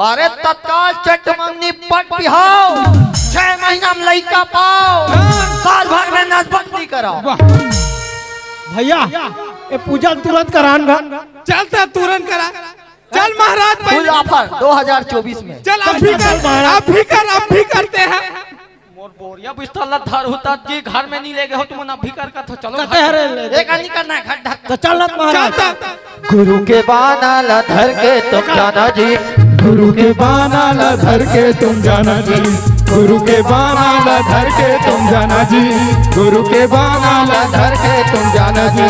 अरे तत्काल चट मंगनी पट पिहाओ 6 महीना में लड़का पाओ साल भर में नसबंदी कराओ। भैया ये पूजा तुरंत करान गा। चलता तुरंत करा। चल महाराज फुल ऑफर 2024 में। चल अब भी करते हैं। मोर बोरिया बिस्तर धर होता जी घर में नहीं ले गए हो तुम अभी कर का तो चलो एक नहीं करना है घर ढक तो चल महाराज। गुरु के बाना ला धर के तुम जाना जी गुरु के बाना ला धर के तुम जाना जी गुरु के बाना ला धर के तुम जाना जी गुरु के बाना ला धर के तुम जाना जी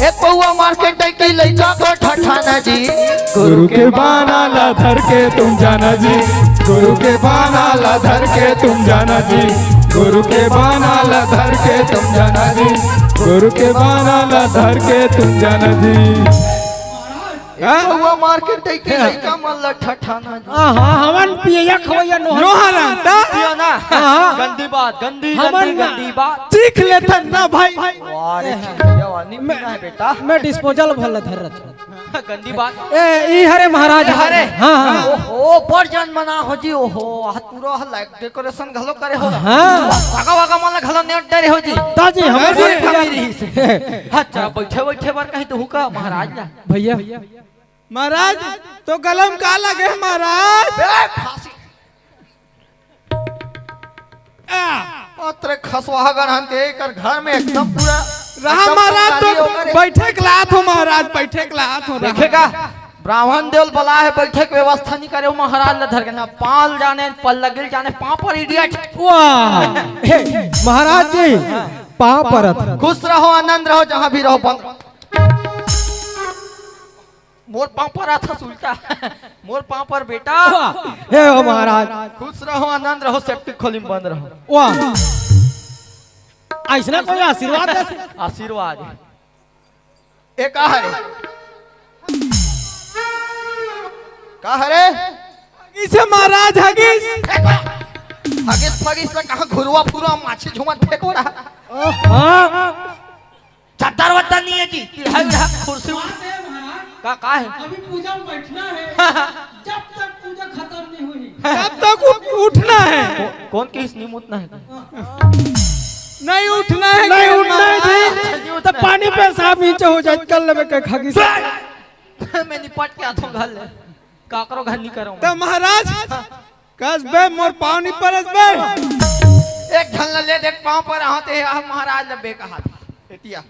एक पौआ मार्केट की लड़का को ठठाना जी गुरु के बाना ला धर के तुम जाना जी गुरु के बाना ला धर के तुम जाना जी गुरु के बाना ला धर के तुम जाना जी गुरु के बाना ला धर के तुम जाना जी। पौआ मार्केट की लड़का मन ला ठठाना जी। हां हमन पिया खवैया नोहरा पिया ना गंदी बात गंदी बात सीख लेता ना भाई। वारे चिड़िया वानी पीना है बेटा मैं डिस्पोजल भल धर गंदी बात ए ई हरे महाराज हरे हां ओहो पर जन मना हो जी ओहो आ पूरा लाइक डेकोरेशन घलो करे हो हां भागा भागा मन घलो नेट डरे हो जी ताजी हमर रही से अच्छा बैठे बार कहीं तो हुका महाराज ना भैया महाराज तो कलम का लगे महाराज। फांसी पत्र खसवा गढ़न के कर घर में एकदम पूरा रहा महाराज तो बैठे के लात हो महाराज बैठे के लात हो देखेगा ब्राह्मण देवल बला है बैठे के व्यवस्था नहीं करे महाराज ने धर के ना पाल जाने पल लगिल जाने पांव पर इडियट। वाह महाराज जी पांव परत खुश रहो आनंद रहो जहां भी रहो बंद मोर पांव पर आता उल्टा मोर पांव पर बेटा हे ओ महाराज खुश रहो आनंद रहो सेफ्टी खोली में बंद रहो। वाह ऐसा कोई आशीर्वाद दे आशीर्वाद एक का हरे इसे महाराज हगीस हगीस फगीस से कहां घुरवा फुरवा माछी झुमत फेंको रहा। हां चट्टार वट्टा नहीं है जी कुर्सी का है अभी पूजा में बैठना है जब तक पूजा खत्म नहीं हुई तब तक उठना है। कौन किस नहीं उठना है नहीं उठना है नहीं उठना है जी तो पानी पे साफ नीचे हो जाए कल लेबे के खागी से मैं निपट के आतो घर ले काकरो घर नहीं करूं तो महाराज कस बे मोर पाँव नहीं परस बे एक झलना ले देख पाँव पर होते हम महाराज लबे कहा बेटिया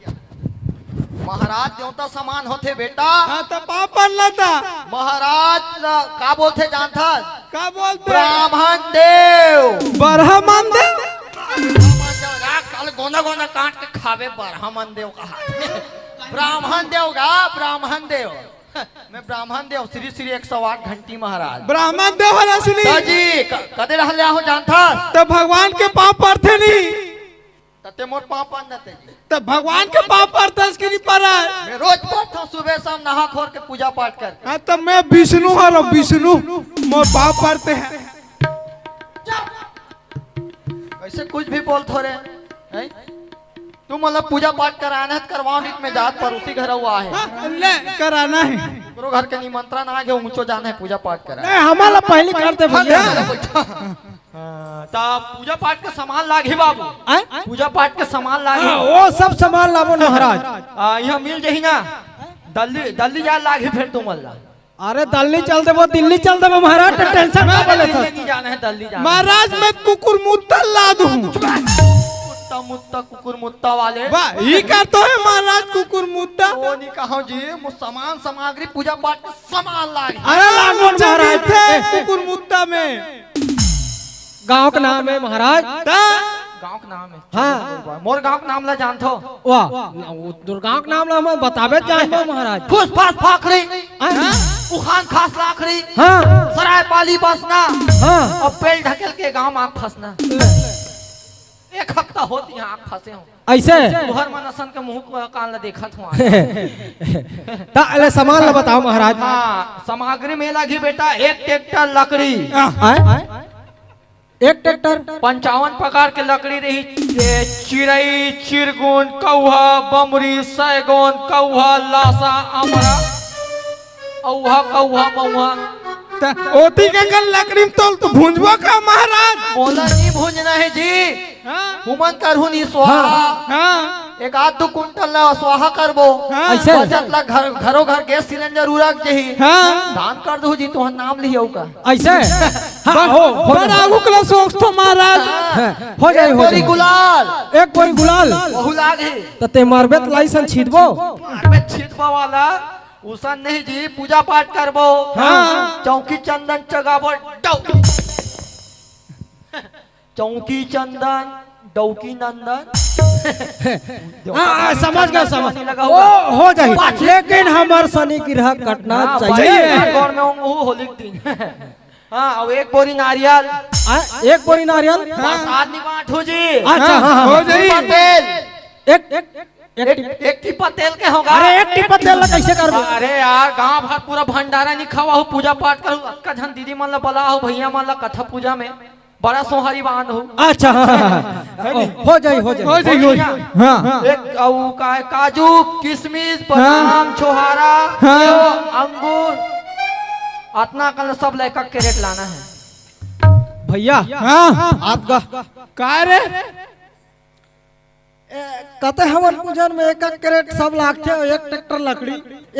महाराज देवता समान होते बेटा। हाँ तो पाँव पर लता महाराज का बोलते जानता का बोलते ब्राह्मण देव ब्राह्मण देव कल गोना गोना काट के खावे ब्राह्मण देव कहा ब्राह्मण देव गा ब्राह्मण देव मैं ब्राह्मण देव श्री श्री 108 घंटी महाराज ब्राह्मण देव असली जी कदे रहले हो जानता तो भगवान के पाँव पड़ते नहीं तते मोर पाँव पर नते जी तो भगवान के पाँव पड़ता इसके नहीं पड़ा मैं रोज पढ़ता हूँ सुबह शाम नहा खोर के पूजा पाठ कर। हाँ तो मैं विष्णु हूँ विष्णु मोर पाँव पड़ते हैं ऐसे कुछ भी बोल थोड़े हैं तू मतलब पूजा पाठ कराना है करवाओ नहीं में जात पर उसी घर हुआ है हाँ, ले कराना है गुरु घर के निमंत्रण आ गए ऊंचो जाना है पूजा पाठ करा नहीं हमारा पहले करते भैया तब पूजा पाठ के सामान लागे बाबू पूजा पाठ के सामान लागे वो सब सामान लाबो महाराज यहाँ मिल जाही ना दल्ली दल्ली जा लागे फिर तुम अल्लाह अरे दिल्ली चल दे वो दिल्ली चल दे महाराज टेंशन ना बोले नहीं जाना है दल्ली जाना महाराज मैं कुकुर मुत्ता ला दूं मुत्ता मुत्ता कुकुर मुत्ता वाले वाह ये करते है महाराज कुकुर मुत्ता वो नहीं कहो जी सामान सामग्री पूजा पाठ के सामान लागे अरे लागो महाराज थे कुकुर मुत्ता में गांव का नाम है महाराज गांव का नाम है हाँ मोर गांव का नाम ला जानतो वाह दुर्गांव का नाम हम बताबे जानबो महाराज फूस फास फाखड़ी उखान खास लाखड़ी हाँ सराय पाली बसना हाँ और पेड़ ढकेल के गांव आग फंसना एक हफ्ता होती है आग फंसे हूँ ऐसे तुहर मनसन के मुंह कान ला देखत हूँ ताले सामान ला बताओ महाराज हाँ सामग्री में लगी बेटा 1 ट्रैक्टर लकड़ी एक ट्रैक्टर 55 प्रकार के लकड़ी रही चिड़ई चिरगुन कौहा बमरी सैगुन कौहा लासा अमरा औहा कौहा मौहा ओती के कल लकड़ी में तोल तो भूंजवा का महाराज बोला नहीं भूंजना है जी हुमन करहु नहीं स्वाहा हाँ एक आध 2 कुंटल ला स्वाहा करबो ऐसे? बचत ला घरों घर गैस सिलेंडर उरक जही हाँ दान कर दो जी तुहर नाम लियो का ऐसे हाँ हो बड़ा आगू कला सोच तो महाराज हो जाए हो बोरी जाए गुलाल एक बोरी गुलाल बहु लागे तते मारबे त लाइसेंस छीदबो अबे छिटबा वाला उसन नहीं जी पूजा पाठ करबो हाँ। चौकी चंदन चगाबो चौकी चंदन डौकी नंदन समझ गया समझ लगा वो हुआ। हो जाए लेकिन हमार शनि ग्रह कटना चाहिए गौर में वो होली के दिन हाँ और 1 बोरी नारियल एक बोरी नारियल बस आदमी बांटू जी अच्छा हाँ हो हाँ जाई तेल एक एक टिप्पा तेल के होगा अरे एक टिप्पा तेल ला कैसे करबो अरे यार गांव भर पूरा भंडारा नहीं खावा हो पूजा पाठ करू अक्का झन दीदी मन ला बला हो भैया मन ला कथा पूजा में बड़ा सोहारी बांध हो अच्छा हाँ, हाँ, हो जाए हो हो जाए जाई हाँ एक का काजू किशमिश बादाम छोहारा हाँ। अंगूर अतना कल सब लेकर के रेट लाना है भैया हाँ आपका का रे कहते हमर पूजन में एक कैरेट सब लागते एक ट्रैक्टर लकड़ी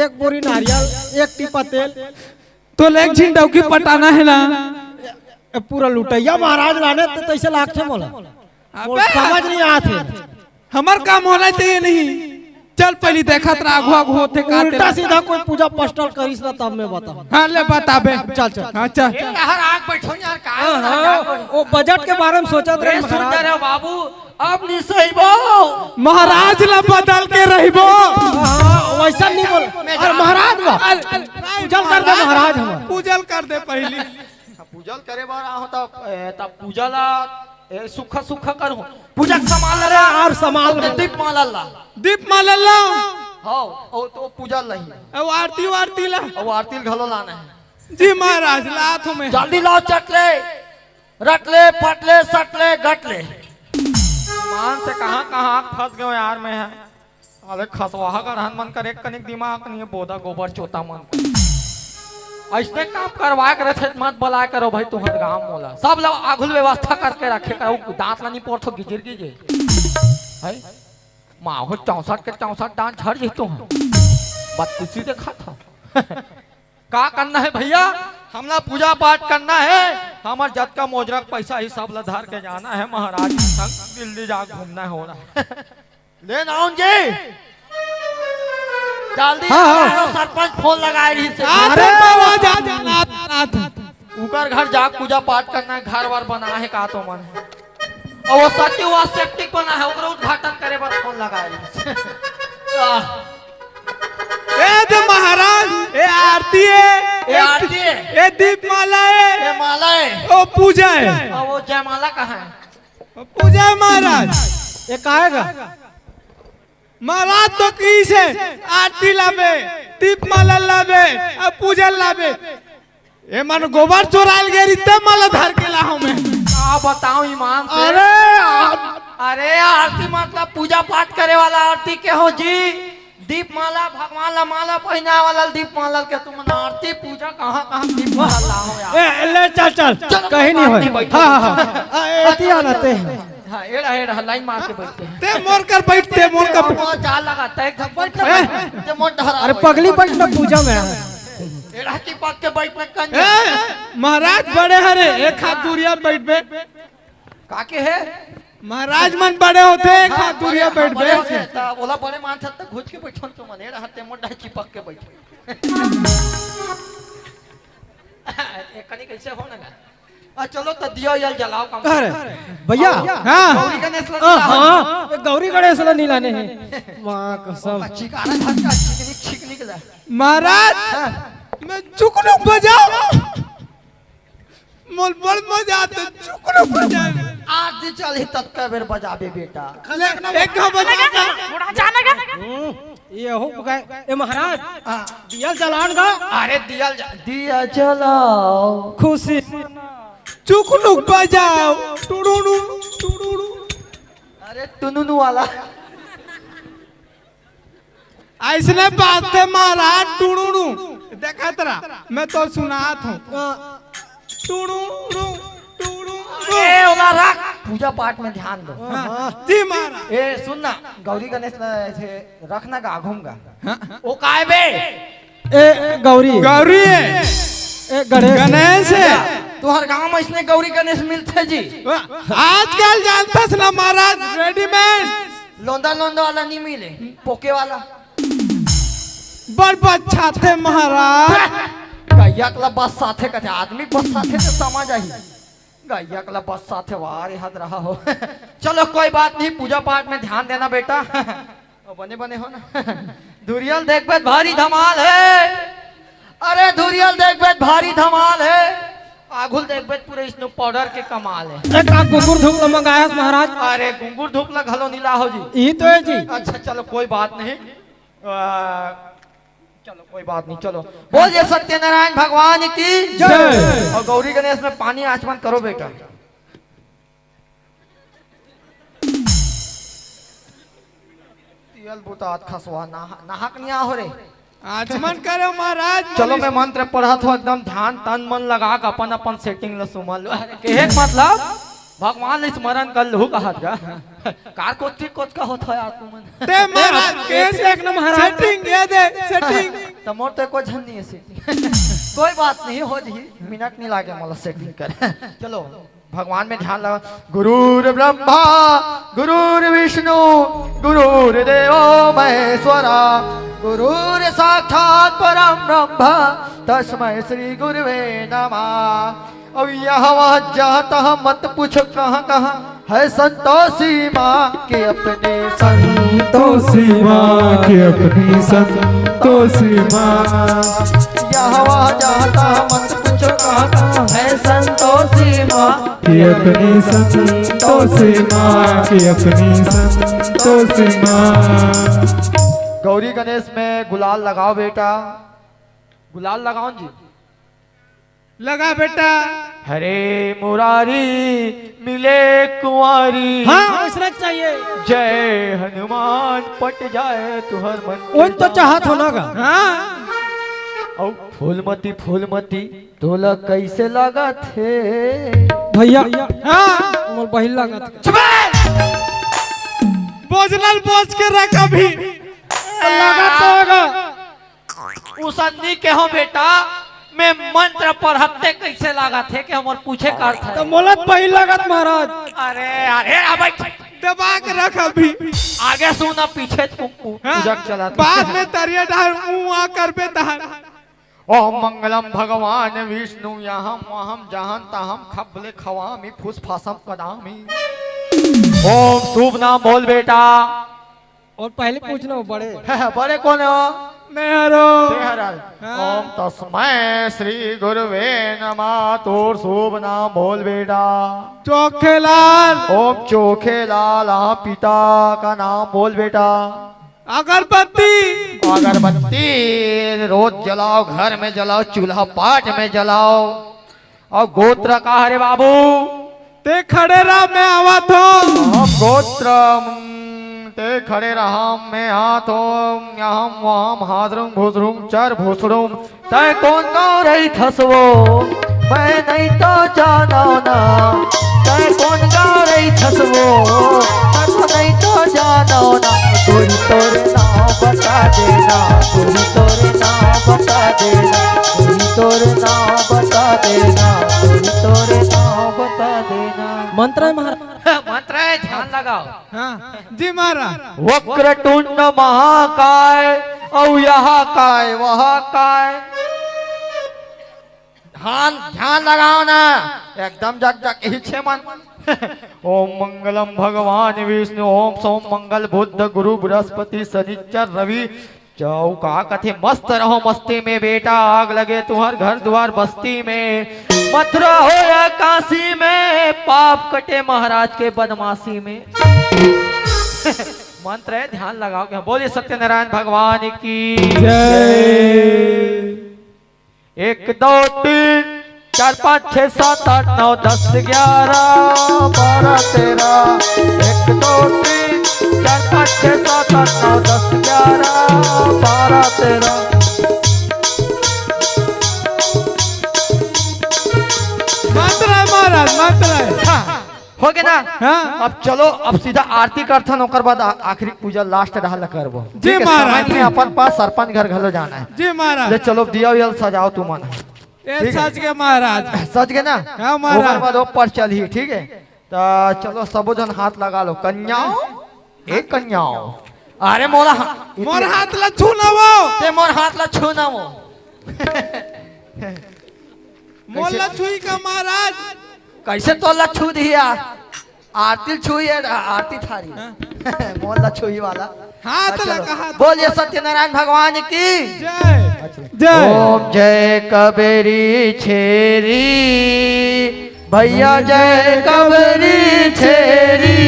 एक बोरी नारियल एक टिप्पा तेल तो लेक झिन डौकी पटाना है ना पूरा लुटैया महाराज लाने तो तैसे लागते मोला अबे समझ नहीं आते हमार काम होना चाहिए नहीं चल पहले देखा तरा आगू आगू होते उल्टा काटे सीधा कोई पूजा पस्टल करिस ना तब मैं बताऊं हाँ ले बताबे चल चल हाँ चल यार आग बैठो यार हाँ, वो बजट के बारे में सोचा रहे सुंदर महाराज है बाबू अब नहीं सही बो महाराज ला बदल के रहिबो हाँ, वैसा नहीं बोल अरे महाराज बा पूजल कर दे महाराज हमार पूजल कर दे पहली पूजल करे बार आहो तब पूजा ला सुख सुख करू पूजा के सामान ला और संभाल दीप माला ला दीप माला ला हाँ और तो पूजा लही अब आरती वारती ला और आरती घलो लाना है जी महाराज लात में जल्दी लाओ चटले रटले पटले सटले गटले मान से कहाँ कहाँ फंस गए यार मैं है अरे खसवाहा का रहन मन करे कनिक दिमाग नहीं बोदा गोबर चोता मन ऐसे काम करवा कर थे मत बुला करो भाई तुम्हारे गांव मोला सब लोग आगुल व्यवस्था करके रखे करो दांत ला नहीं पोर्थो गिजिर गिजे है माँ हो 64 के 64 डांस झड़ जीतो हैं बत्तीसी देखा था का करना है भैया हमला पूजा पाठ करना है हमार जत का मोजरा पैसा ही सब लधार के जाना है महाराज के संग दिल्ली जा घूमना हो रहा है ले नाउन जी जल्दी सरपंच फोन लगाए रही से अरे बाबा जा उकर घर जा पूजा पाठ करना है घर वार बना है का तो मन और वो सत्य हुआ सेप्टिक बना है ओकरा उद्घाटन करे पर फोन लगाए रही ए दे महाराज ए आरती है ए दीपमाला है ये माला है ओ पूजा है और वो जयमाला कहाँ है पूजा है महाराज ये काहेगा महाराज तो किस है आरती लावे दीपमाला लावे अब पूजा लावे ए मन गोबर चोराल गए रिते माला धर के ला हमें का बताऊं ईमान से अरे आरती मतलब पूजा पाठ करे वाला आरती के हो जी दीपमाला भगवान ला माला पहना वाला दीपमाला के तुम आरती पूजा कहाँ दीपमाला लाओ यार ए ले चल कहीं नहीं होए हां एती आते हैं हाँ एड़ा लाइन मार के बैठते हैं ते मोर कर बैठते मोर कर वो जाल लगाता है एकदम बैठ ते मोर धरा अरे पगली बैठ ना पूजा में एड़ा की पक के बैठ में कंज महाराज बड़े हरे एक हाथ दूरिया बैठ बे काके है महाराज मन बड़े होते एक हाथ दूरिया बैठ बे बोला बड़े मान सकते घुस के बैठो तो मन एड़ा हाथे मोर चिपक के बैठो एक कनी कैसे हो ना चलो तो दियो यल जलाओ कम अरे भैया हां गौरी गणेश ला हां गौरी गणेश ला नहीं लाने हैं मां कसम चिकारा धर का छिक निकला महाराज मैं चुकलुक बजाओ मोल बड़ मजा आता चुकलुक बजाओ आज चल ही तब का बेर बजाबे बेटा एक का बजा बुढ़ा जाना का ये हो गए ए महाराज दिया जलान का अरे दिया जलाओ खुशी चुकलुक बजाओ टुडुडु टुडुडु अरे टुनुनु वाला ऐसने बात है महाराज टुडुडु देखा तेरा मैं तो सुनात हूँ टुडुडु टुडुडु ए ओला रख पूजा पाठ में ध्यान दो जी महाराज ए सुन ना गौरी गणेश ऐसे रखना का घूमगा ओ काय बे ए गौरी गौरी है ए गणेश गणेश है तुहर गांव में इसने गौरी गणेश मिलते जी आजकल जानता है ना महाराज रेडीमेड लोंदा वाला नहीं मिले पोके वाला बड़ अच्छा थे महाराज गैया कला बस साथे कथे आदमी बस साथे तो समझ आई गैया कला बस साथे वारे हद रहा हो चलो कोई बात नहीं पूजा पाठ में ध्यान देना बेटा बने बने हो ना धुरियल देख बेट भारी धमाल है अरे धुरियल देख बेट भारी धमाल है आगुल देख बेट पूरे स्नो पाउडर के कमाल है एक आप गुंगुर धूप ला मंगाया महाराज अरे गुंगुर धूप ला घलो नीला हो जी ये तो है जी अच्छा चलो कोई बात नहीं चलो कोई बात नहीं चलो बोल जय सत्यनारायण भगवान की जय और गौरी गणेश में पानी आचमन करो बेटा तियल बुतात खसवा नाहक नहीं हो रे आचमन करो महाराज चलो मैं मंत्र पढ़ा था एकदम ध्यान तन मन लगा के अपन अपन सेटिंग ला सुमल लो के मतलब भगवान ने स्मरण कर लू कहा कार को कोच का होता है आत्मन ते महाराज केस एक ना महाराज सेटिंग ये दे सेटिंग तो मोर तो कोई झन नहीं है सेटिंग कोई बात नहीं हो जी मिनट नहीं लागे मला सेटिंग कर चलो भगवान में ध्यान लगा गुरुर ब्रह्मा गुरुर विष्णु गुरुर्देवो महेश्वरा गुरुर साक्षात परम ब्रह्म तस्मै श्री गुरुवे नमः अब यहाँ जहाँ मत पूछो कहाँ कहाँ है संतोषी माँ के अपने संतोषी माँ के अपनी संतोषी माँ यहाँ जहाँ मत पूछो कहाँ कहाँ है संतोषी माँ के अपनी संतोषी माँ के अपनी संतोषी माँ। गौरी गणेश में गुलाल लगाओ बेटा गुलाल लगाओ जी लगा बेटा हरे मुरारी मिले कुंवारी हाँ ऐसा चाहिए जय हनुमान पट जाए तुहर मन वो तो चाहत होना का हाँ औ फूलमती तोला कैसे लगा थे भैया हाँ मोर बहिल लागत बोझनल बोझ के रख अभी। लगा तो होगा। उसन्नी के हो बेटा मैं मंत्र पढ़ते कैसे लगा थे कि हमार पूछे कर था। तो मोलत पही लगत महाराज। अरे अरे अबे दबा के रख अभी। आगे सुना पीछे पूजक चला बाद में तरिया डाल मुँह कर बे दहर। ओम मंगलम भगवान विष्णु यहाँ वहम जहां तहम खबले खवामी फुस फासम कदामी। ओम शुभ नाम बोल बेटा। और पहले पूछना हो बड़े। बड़े कौन हो? नेहरू। ओम तस्मै श्री गुरुवे नमः। तोर शुभ नाम बोल बेटा। चोखेलाल। ओम चोखेलाल। पिता का नाम बोल बेटा। अगरबत्ती। अगरबत्ती रोज जलाओ, घर में जलाओ, चूल्हा पाठ में जलाओ। और गोत्र का हरे बाबू ते खड़े रहा मैं आवा थो। गोत्र ते खड़े रहा मैं हाथों यहाँ वहाँ हादरुम भूसरुम चर भूसरुम। तय कौन गाँव रही थसवो मैं नहीं तो जाना ना। तय कौन गाँव रही थसवो मैं नहीं तो जाना ना। तोरी तोरे नाम बता देना, तोरी तोरे नाम बता देना, तोरी तोरे नाम बता देना, तोरी तोरे नाम बता देना। मंत्र है महाराज। मंत्र है ध्यान लगाओ। हाँ जी महाराज। वक्रतुंड महाकाय और यहाँ काय वहाँ काय। ध्यान लगाओ ना एकदम जग जग इच्छे मन। ओम मंगलम भगवान विष्णु। ओम सोम मंगल बुद्ध गुरु बृहस्पति शनिचर रवि। चौका कथे मस्त रहो मस्ती में बेटा। आग लगे तुम्हार घर द्वार बस्ती में। मथुरा हो या काशी में पाप कटे महाराज के बदमाशी में। मंत्र है ध्यान लगाओ। बोलिए सत्यनारायण भगवान की जय। 1 2 3 4 5 6 7 8 9 10 11 12 13। 1 2 3 4 5 6 7 8 9 10 11 12 13। मंत्र है महाराज मंत्र है। हाँ, हो गया ना। हाँ। अब चलो अब सीधा आरती करथन ओकर बाद आखिरी पूजा लास्ट रहल करबो। जी ठीक है, महाराज, सामान में अपन पास सरपंच घर घलो जाना है। जी महाराज। ले चलो दिया उयल सजाओ तू मन। ये सच के महाराज। सच के ना। हाँ महाराज। ओकर बाद ऊपर चली ठीक है। तो चलो सबो जन हाथ लगा लो। कन्याओ एक कन्याओ। अरे मोला मोर हाथ ला छू ना वो। ते मोर हाथ ला छू ना वो। मोर ला छुई का महाराज। कैसे तो ला छू दिया। आरती छुई है आरती थारी। मोर ला छुई वाला हाथ लगा हाथ। बोलिए सत्यनारायण भगवान की जय जय। ओम जय कबेरी छेरी भैया जय कबेरी छेरी।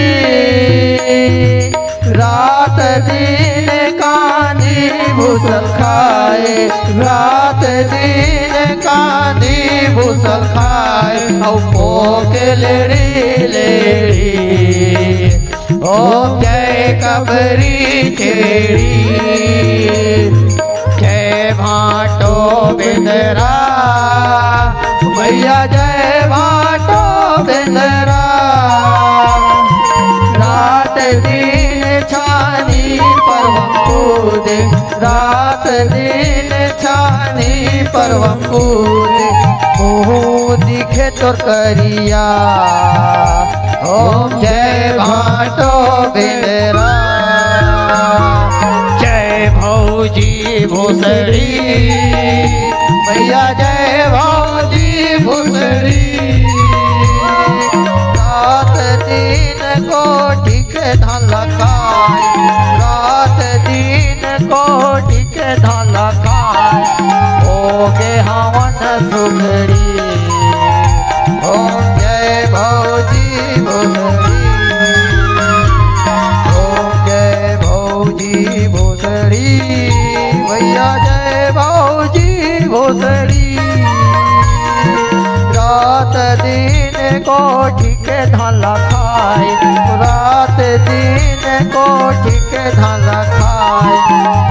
रात दिन कानी भूसल खाए, रात दिन कानी भूसल खाए। औ पोके लेड़ी लेड़ी। ओम जय कबरी छेड़ी जय भाटो बिंदरा भैया जय भाटो बिंदरा। रात दिन छानी परवम कूदे, रात दिन छानी परवम कूदे। मुँह दिखे तो करिया ओम जय भाटो बिंदरा। जय भौजी भूसड़ी भैया जय भौजी भूसड़ी। रात दिन को ठीक धान लगाए, रात दिन को ठीक धान लगाए। ओगे हवन सुखड़ी ओम जय भौजी भूसड़ी। ओम जय भौजी भूसड़ी भैया जय भौजी भूसड़ी। रात दिन को ठीक धान खाए, रात दिन को ठीक धान खाए।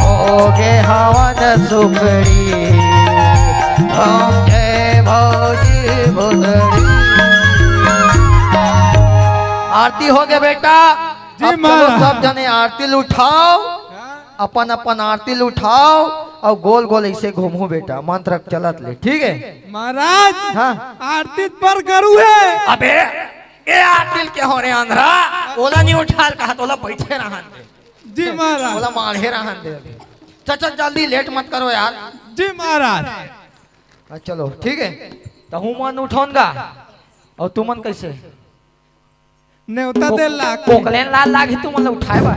होगे हवन सुखड़ी ओम जय भौजी भूसड़ी। आरती हो गया बेटा। अब चलो सब जने आरती उठाओ, अपन अपन आरती उठाओ और गोल गोल ऐसे घूमो बेटा, मंत्र चलत ले, ठीक है महाराज। हाँ आरती पर करू है। अबे ये आरती के हो रे आंध्रा, ओला नहीं उठा कहा तोला बैठे रहन दे। जी महाराज। ओला माढ़े रहन दे अभी। चल जल्दी लेट मत करो यार। जी महाराज। चलो ठीक है, तो हूँ मन उठौनगा और तू मन कैसे न्योता दे ला पोकलेन लाल लागी तू मन उठाए बा।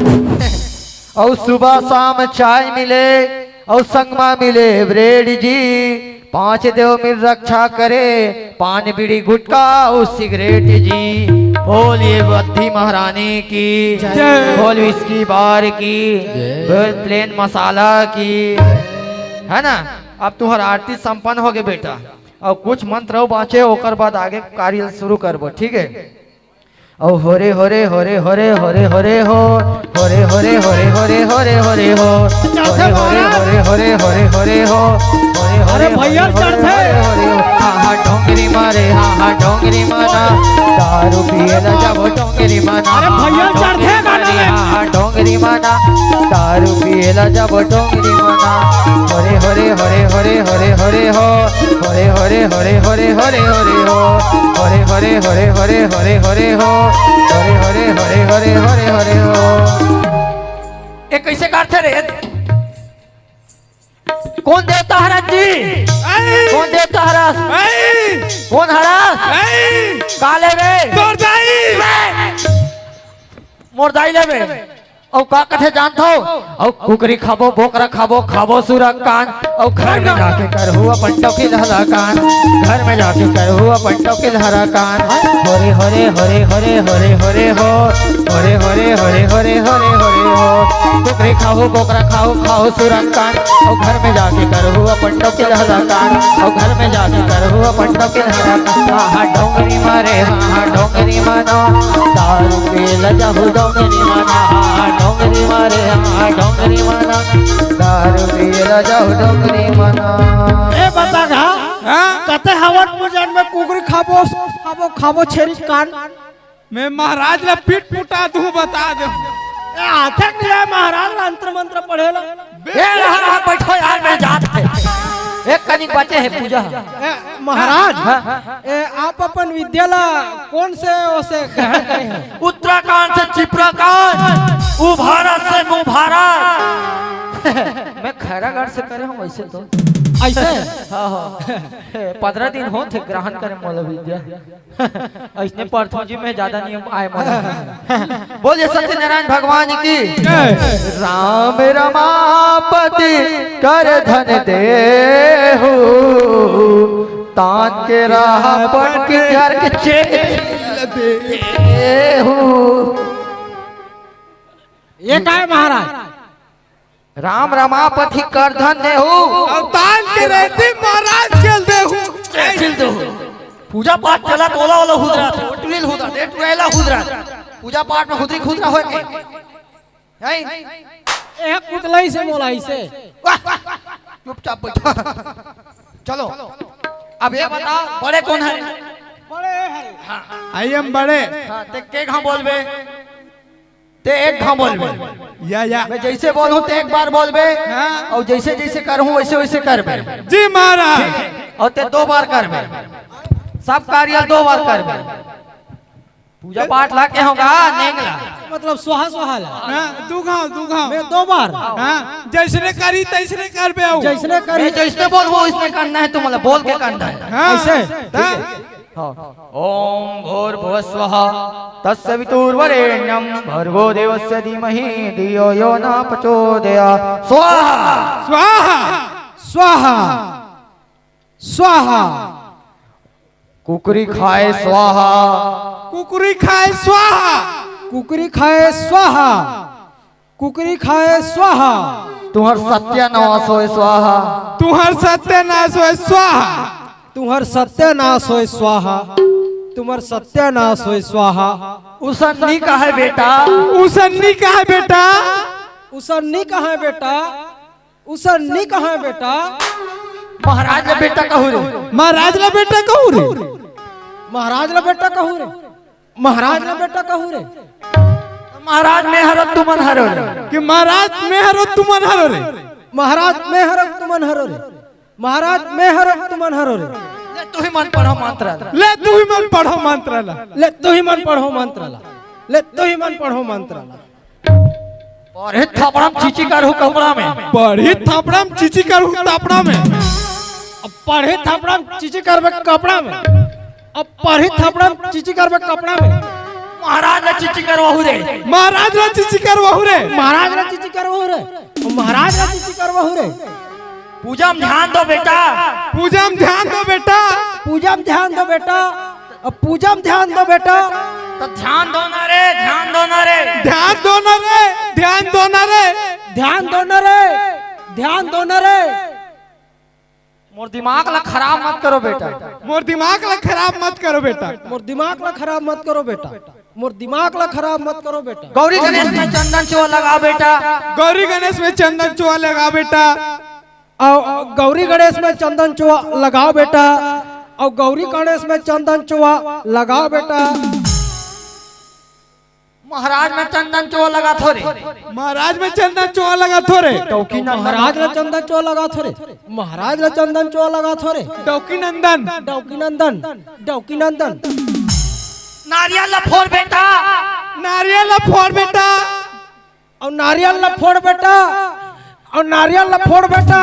और सुबह शाम चाय मिले और संगमा मिले ब्रेड जी, 5 देव मिल रक्षा करे, पान बीड़ी गुटका और सिगरेट जी। बोलिए बद्धी महारानी की, बोल विस्की बार की, बोल प्लेन मसाला की, है ना। अब तुम्हारा आरती संपन्न हो गए बेटा, और कुछ मंत्र बाँचे ओकर बाद आगे कार्य शुरू करबो, ठीक है। और होरे होरे होरे होरे होरे होरे हो, होरे होरे होरे होरे होरे होरे हो, होरे होरे होरे होरे होरे होरे हो, होरे अरे भैया चढ़ते। हा हा डोंगरी मारे, हा हा डोंगरी माना, दारू पिए न जब डोंगरी माना। अरे भैया चढ़ते गाना में। हा हा डोंगरी माना, दारू पिए न जब डोंगरी माना। होरे होरे होरे होरे होरे होरे हो, होरे होरे होरे होरे होरे होरे हो, होरे होरे होरे होरे होरे होरे हो, होरे होरे होरे होरे होरे होरे हो। ये कैसे करते रे? कौन देवता हराज जी? कौन देवता हराज? कौन हराज? काले में मोरदाई ले में और का कथे जानत हो? और कुकरी खाबो, बोकरा खाबो, खाबो सुरक कान, और घर में जाके करहु अपन टोकी लहरा कान, घर में जाके करहु अपन टोकी लहरा कान। होरे होरे होरे होरे होरे होरे हो, होरे होरे होरे होरे होरे होरे हो, कुकरी खाओ, बोकरा खाओ, खाओ सुरक कान, और घर में जाके करहु अपन टोकी लहरा कान, और घर में जाके करहु अपन टोकी लहरा कान। हा डोंगरी मारे, हा डोंगरी मानो, दारू पी लजाहु डोंगरी माना, हा डोंगरी मारे, हा डोंगरी माना, दारू पी लजाहु डोंगरी माना। ए बता गा कते हवन पूजन में कुकरी खाबो खाबो खाबो छेरी कान। मैं महाराज ला पीट पुटा दूं, बता दे। ए आथे नहीं है महाराज मंत्र मंत्र पढ़ेला। ए रहा बैठो यार, मैं जात है एक कनिक बचे है पूजा। ए महाराज ए आप अपन विद्यालय कौन से ओसे ग्रहण करे हैं? उत्तराखंड से चिपराकांड, भारत से मुँह भारत। मैं खैरागढ़ से करे हूँ वैसे तो ऐसे। हाँ हाँ 15 दिन हो थे ग्रहण करे मोला विद्या। ऐसने प्रथम जी में ज्यादा नियम आए मोला। बोलिए सत्यनारायण भगवान की। राम रमापति कर धन देहु, तान के राह पट के घर के चेल देहु। ये का है महाराज? राम रमापति कर धन देहु, अवतार के रहते महाराज चल दे पूजा पाठ चला तो ओला ओला हुदरा थे, टुरेल हुदरा दे, टुरेला हुदरा। पूजा पाठ में हुदरी खुदरा होए के नहीं। ए कुतलाई से मोलाई से चुपचाप बैठो। चलो अब ये बताओ बड़े कौन है? बड़े है। आई एम बड़े। हाँ ते के घा बोलबे, ते एक घा बोलबे। या मैं जैसे बोलूं ते एक बार बोलबे, और जैसे जैसे करहूं वैसे वैसे करबे। जी महाराज। और ते 2 बार करबे, सब कार्य 2 बार करबे। पूजा पाठ ला के होगा नेंगला, मतलब सुहा सुहा ला। तू खाओ मैं 2 बार। जैसने करी तैसने कर बे। जैसने करी मैं जैसे बोलूं इसने करना है, तुम मतलब बोल के करना है ऐसे। ओम भूर्भुवस्वः तत्सवितुर्वरेण्यं भर्गो देवस्य धीमहि धियो यो न प्रचोदयात्। स्वाहा स्वाहा स्वाहा स्वाहा। कुकरी खाए स्वाहा, कुकुरी खाए स्वाहा, कुकरी खाए स्वाहा, कुकरी खाए स्वाहा। तुहर सत्यानाश होए स्वाहा, तुहर सत्यानाश होए स्वाहा, तुम्हार सत्यानाश होए स्वाहा, तुम्हार सत्यानाश होए स्वाहा। उसन्नी का है बेटा, उसन्नी का है बेटा, उसन्नी कहाँ है बेटा, उसन्नी कहाँ है बेटा? महाराज ने बेटा कहू रे, महाराज ला बेटा कहू रे, महाराज ला बेटा कहू रे, महाराज ला बेटा कहू रे। महाराज में हरो तुमन हरो रे कि महाराज में हरो तुमन हरो रे महाराज में हरो तुमन हरो रे महाराज में हरो तुमन हरो रे ले तू ही मन पढ़ो मंत्र ले तू ही मन पढ़ो मंत्र ला ले तू ही मन पढ़ो मंत्र ला ले तू ही मन पढ़ो मंत्र ला और हे थापड़म चीची कर हूं कपड़ा में पढ़ी थापड़ा में चीची करू तापड़ा में अब पढ़े थापड़ा में चीची करबे कपड़ा में अब पढ़े थापड़ा में चीची करबे कपड़ा में महाराज ने चीची करवाहू रे महाराज ला चीची करवाहू रे महाराज ला चीची करवाहू रे महाराज ला चीची करवाहू रे पूजा में ध्यान दो बेटा पूजा में ध्यान दो बेटा पूजा में ध्यान दो बेटा अब पूजा में ध्यान दो बेटा तो ध्यान दो ना रे ध्यान दो ना रे ध्यान दो ना रे ध्यान दो ना रे ध्यान दो ना रे ध्यान दो ना रे मोर दिमाग ला खराब मत करो बेटा मोर दिमाग ला खराब मत करो बेटा मोर दिमाग ला खराब मत करो बेटा मोर दिमाग ला खराब मत करो बेटा गौरी गणेश में चंदन चो लगा बेटा गौरी गणेश में चंदन चुआ लगा बेटा और गौरी गणेश में चंदन चुआ लगाओ बेटा और गौरी गणेश में चंदन चुआ लगाओ बेटा महाराज में चंदन चो लगा थोरे महाराज में चंदन चुआ लगा थोरे महाराज ने चंदन चुआ लगा थोरे महाराज ने चंदन चुआ लगा थोरे डौकी नंदन डौकी नंदन डौकी नंदन नारियल ला फोड़ बेटा नारियल ला फोड़ बेटा और नारियल ला फोड़ बेटा और नारियल ला फोड़ बेटा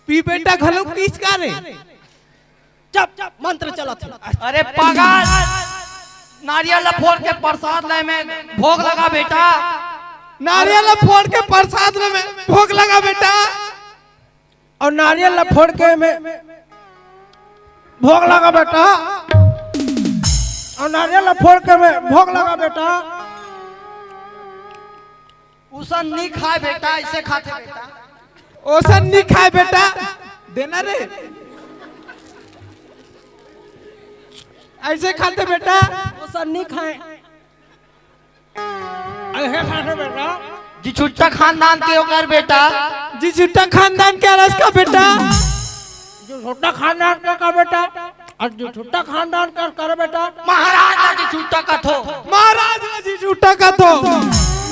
पी बेटा घलो किस का रे चप चप मंत्र चला था अरे पागल नारियल ला फोड़ के प्रसाद ले में भोग लगा बेटा नारियल ला फोड़ के प्रसाद में भोग लगा बेटा और नारियल ला फोड़ के में भोग लगा बेटा और नारियल ला फोड़ के में भोग लगा बेटा उसन नहीं खाए बेटा इसे खाते बेटा ओसन नहीं खाए बेटा देना रे ऐसे खाते बेटा वो सब नहीं खाए ऐसे खाते बेटा जी छुट्टा खानदान के ओकर बेटा जी छुट्टा खानदान के रस का बेटा जो छोटा खानदान का बेटा और जो छोटा खानदान का कर बेटा महाराज ना जी छुट्टा का थो महाराज ने जी छुट्टा का तो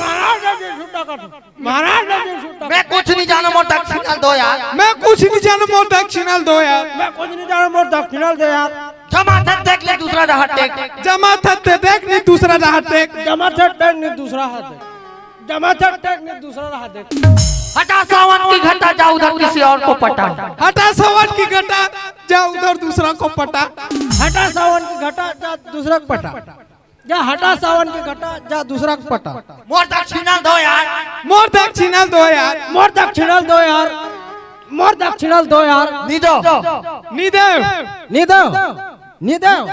महाराज ने जो छोटा का महाराज ने जो छोटा मैं कुछ नहीं जानू मोर दक्षिणा दो यार मैं कुछ नहीं जानू मोर दक्षिणा दो यार मैं कुछ नहीं जाना मोर दक्षिणा दे यार जमा धन देख ले दूसरा रहा टेक जमा थते देख नहीं दूसरा रहा टेक जमा थे टेक नहीं दूसरा हाथ दे जमा थे टेक नहीं दूसरा हाथ दे हटा सावन की घटा जा उधर किसी और को पटा हटा सावन की घटा जा उधर दूसरा को पटा हटा सावन की घटा जा दूसरा को पटा जा हटा सावन की घटा जा दूसरा को पटा मोर दक्षिणा दो यार मोर दक्षिणा दो यार मोर दक्षिणा दो यार मोर दक्षिणा दो यार निदो निदेव निदेव निदेव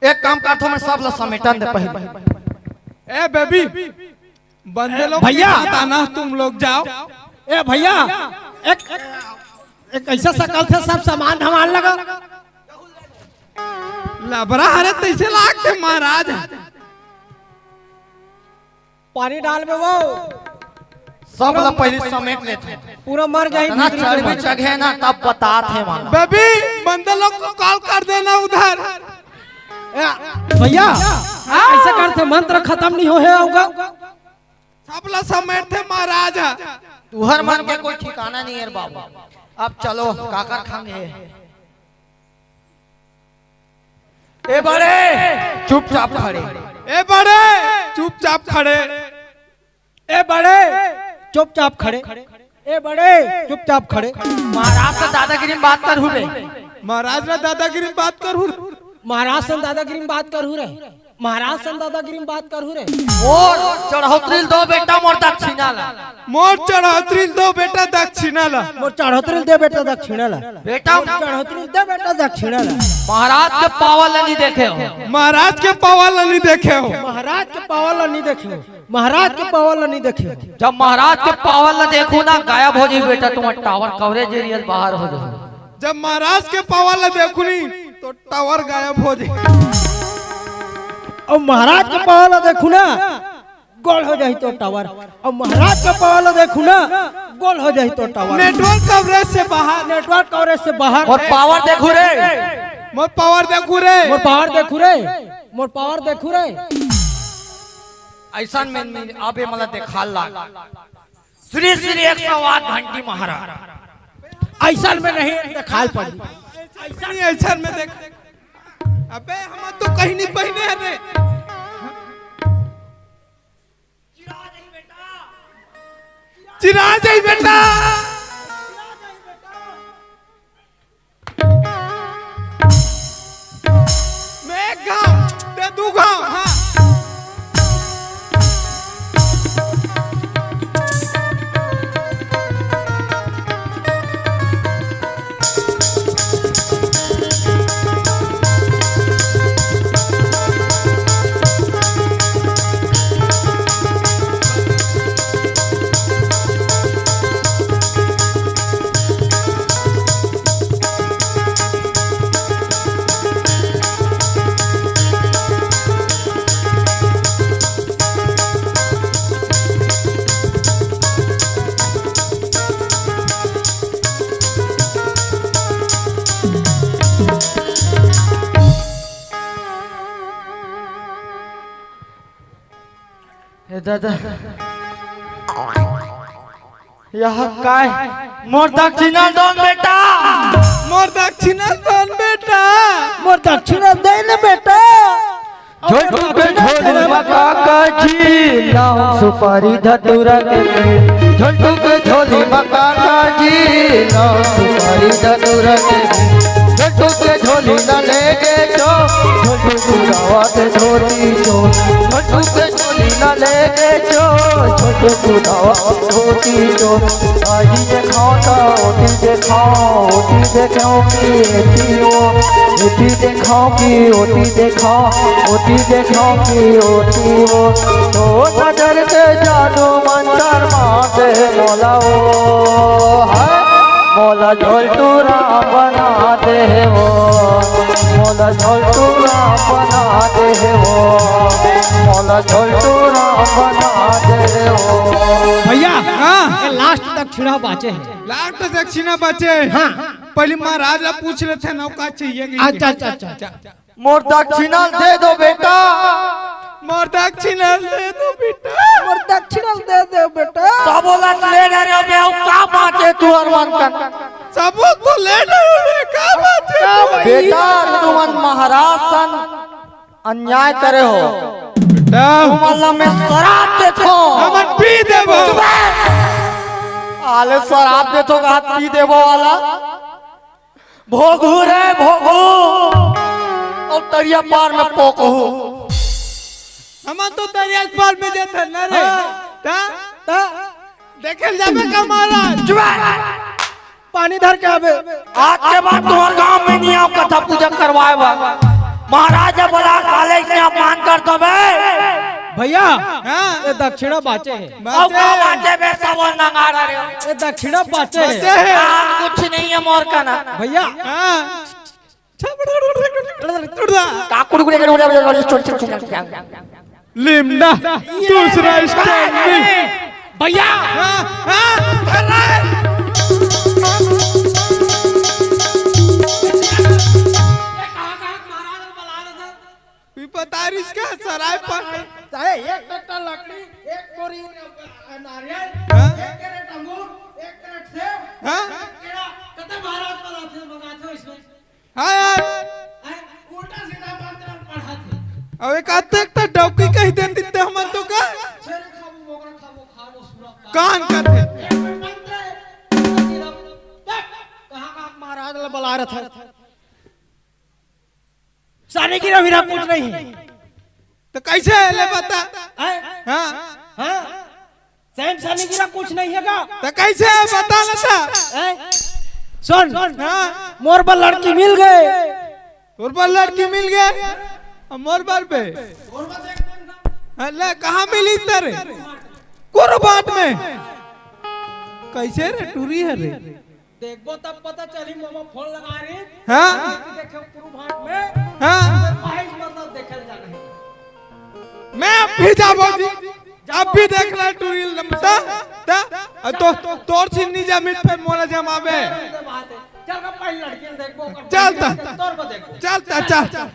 एक काम करता मैं सब ला समेटन दे पहले ए बेबी बंदे लोग भैया आना तुम लोग जाओ ए भैया एक एक ऐसा शकल से सब सामान हमार लगा लबरा हरे तैसे लागते महाराज पानी डाल में वो सब ला पहले समेट लेते पूरा मर जाए ना चढ़ चढ़े ना तब बताते माना बेबी बंदे लोग को कॉल कर देना उधर भैया ऐसा करते मंत्र खत्म नहीं हो होगा सबला समेट थे महाराज तुहर मन के कोई ठिकाना नहीं है बाबा अब चलो काकर खांगे ए बड़े चुपचाप खड़े ए बड़े चुपचाप खड़े ए बड़े चुपचाप खड़े ए बड़े चुपचाप खड़े महाराज से दादागिरी में बात कर हुए महाराज ने दादागिरी बात करू महाराज से दादागिरी में बात करू रे महाराज से दादागिरी में बात करू रे और चढ़ौतरी दो बेटा मोर दक्षिणा ला मोर चढ़ौतरी दो बेटा दक्षिणा ला मोर चढ़ौतरी दे बेटा दक्षिणा ला बेटा चढ़ौतरी दे बेटा दक्षिणा ला महाराज के पावल नहीं देखे हो महाराज के पावल नहीं देखे हो महाराज के पावल नहीं देखे हो महाराज के पावल नहीं देखे हो जब महाराज के पावल न देखो ना गायब हो जी बेटा तुम्हारा टावर कवरेज एरियल बाहर हो जाए जब महाराज के पावल देखू नहीं तो टावर गायब हो जाए और महाराज के पावल देखू ना गोल हो जाई तो टावर। अब महाराज का पावला देखू ना, गोल हो जाई तो टावर। नेटवर्क कवरेज से बाहर, नेटवर्क कवरेज से बाहर। और पावर देखू रे, मोर पावर देखू रे, मोर पावर देखू रे, मोर पावर देखू रे। ऐसा में अबे मला देखाल ला श्री श्री 108 घंटी महाराज। ऐसा में नहीं देखाल पड़ी, ऐसा में देख। अबे हम तो कहीं नहीं पहने हैं रे। चिरा जाई बेटा, मैं गाँव ते तू गाँव। हाँ दादा यह काय मोर दक्षिणा दोन बेटा, मोर दक्षिणा दोन बेटा, मोर दक्षिणा दे न बेटा। झोल पे झोल काका जी नाम सुपारी धतूरा के, झोल पे झोली काका जी नाम सुपारी धतूरा के, झोल पे झोली न लेके चो, झोल पुरावा के झोली चो, झोल पे झोली न लेके चो, झोल पुरावा झोली चो। आजी देखाओ ता ओटी देखाओ, ओटी देखाओ की एटी ओ, एटी देखाओ की ओटी देखाओ, ओटी देखाओ की ओटी ओ। तो नजर से जादू मंतर माते मोला ओ, हाय मोला झोलटूरा बना दे वो, मोला झोलटूरा बना दे वो, मोला झोलटूरा बना दे वो। भैया हाँ ये लास्ट दक्षिणा बाचे है। लास्ट दक्षिणा बचे। हाँ पहले महाराज आप पूछ रहे थे नौका चाहिए। अच्छा अच्छा अच्छा। मोर दक्षिणा दे दो बेटा, मोर दक्षिणा दे दो बेटा, मोर दक्षिणा दे दे बेटा। सबोला ले रे बे का बाते तू अरमान कर, सब तो ले ले का बात है बेटा तुम महाराज सन अन्याय करे हो, तुम अल्लाह में शराब देथो, हमन पी देबो। आले शराब देथो का हाथ पी देबो वाला भोगू रे भोगू, और तरिया पार में पोकू। हमन तो दरिया पार में जेथे न रे। ता देखल जाबे का महाराज। पानी धर के आवे। आज के बाद तुम्हारे गांव में नहीं आओ, कथा पूजा करवाए महाराज बोला काले से अपमान कर दो बे भैया। हाँ ये दक्षिणा बाचे है। और का बाते बे सब नंगा रहे हो, ये दक्षिणा बाचे बचे है। है। कुछ नहीं है मोर का ना भैया हाँ लिमडा दूसरा स्टैंड में भैया हाँ हाँ कर रहा है। पिपतारिश का सराय पर चाहे एक टट्टा लकड़ी, एक बोरी नारियल, हाँ? एक कैरेट अंगूर, एक कैरेट सेब, हाँ? एक केला, कते महाराज मंगाते हो इसमें। हाँ यार उल्टा सीधा मंत्र पढ़ाते। अब एक आते एक डौकी कही दे देते हम तो का शेर खाबो मोगरा खाबो खाबो सुरा कान करते कहाँ का महाराज ने बुला रहा था। साने की रविरा कुछ नहीं है तो कैसे है ले बता। हाँ हाँ सैन साने की कुछ नहीं है का। तो कैसे है बता ना था। सुन हाँ मोर पर लड़की मिल गए, मोर पर लड़की मिल गए, मोर पर पे अल्लाह कहाँ मिली तेरे कुरबाट में। कैसे रे टूरी है रे। देखो तब पता चली मामा फोन लगा रही। हाँ देखो कुरबाट में। हाँ मतलब देखल जाना है। मैं भी जाबो जी अब भी देख ले तू रील तो तोर सिन्नी जमीन पे मोला जमावे चल का पहली लड़की देखबो चलता चलता चल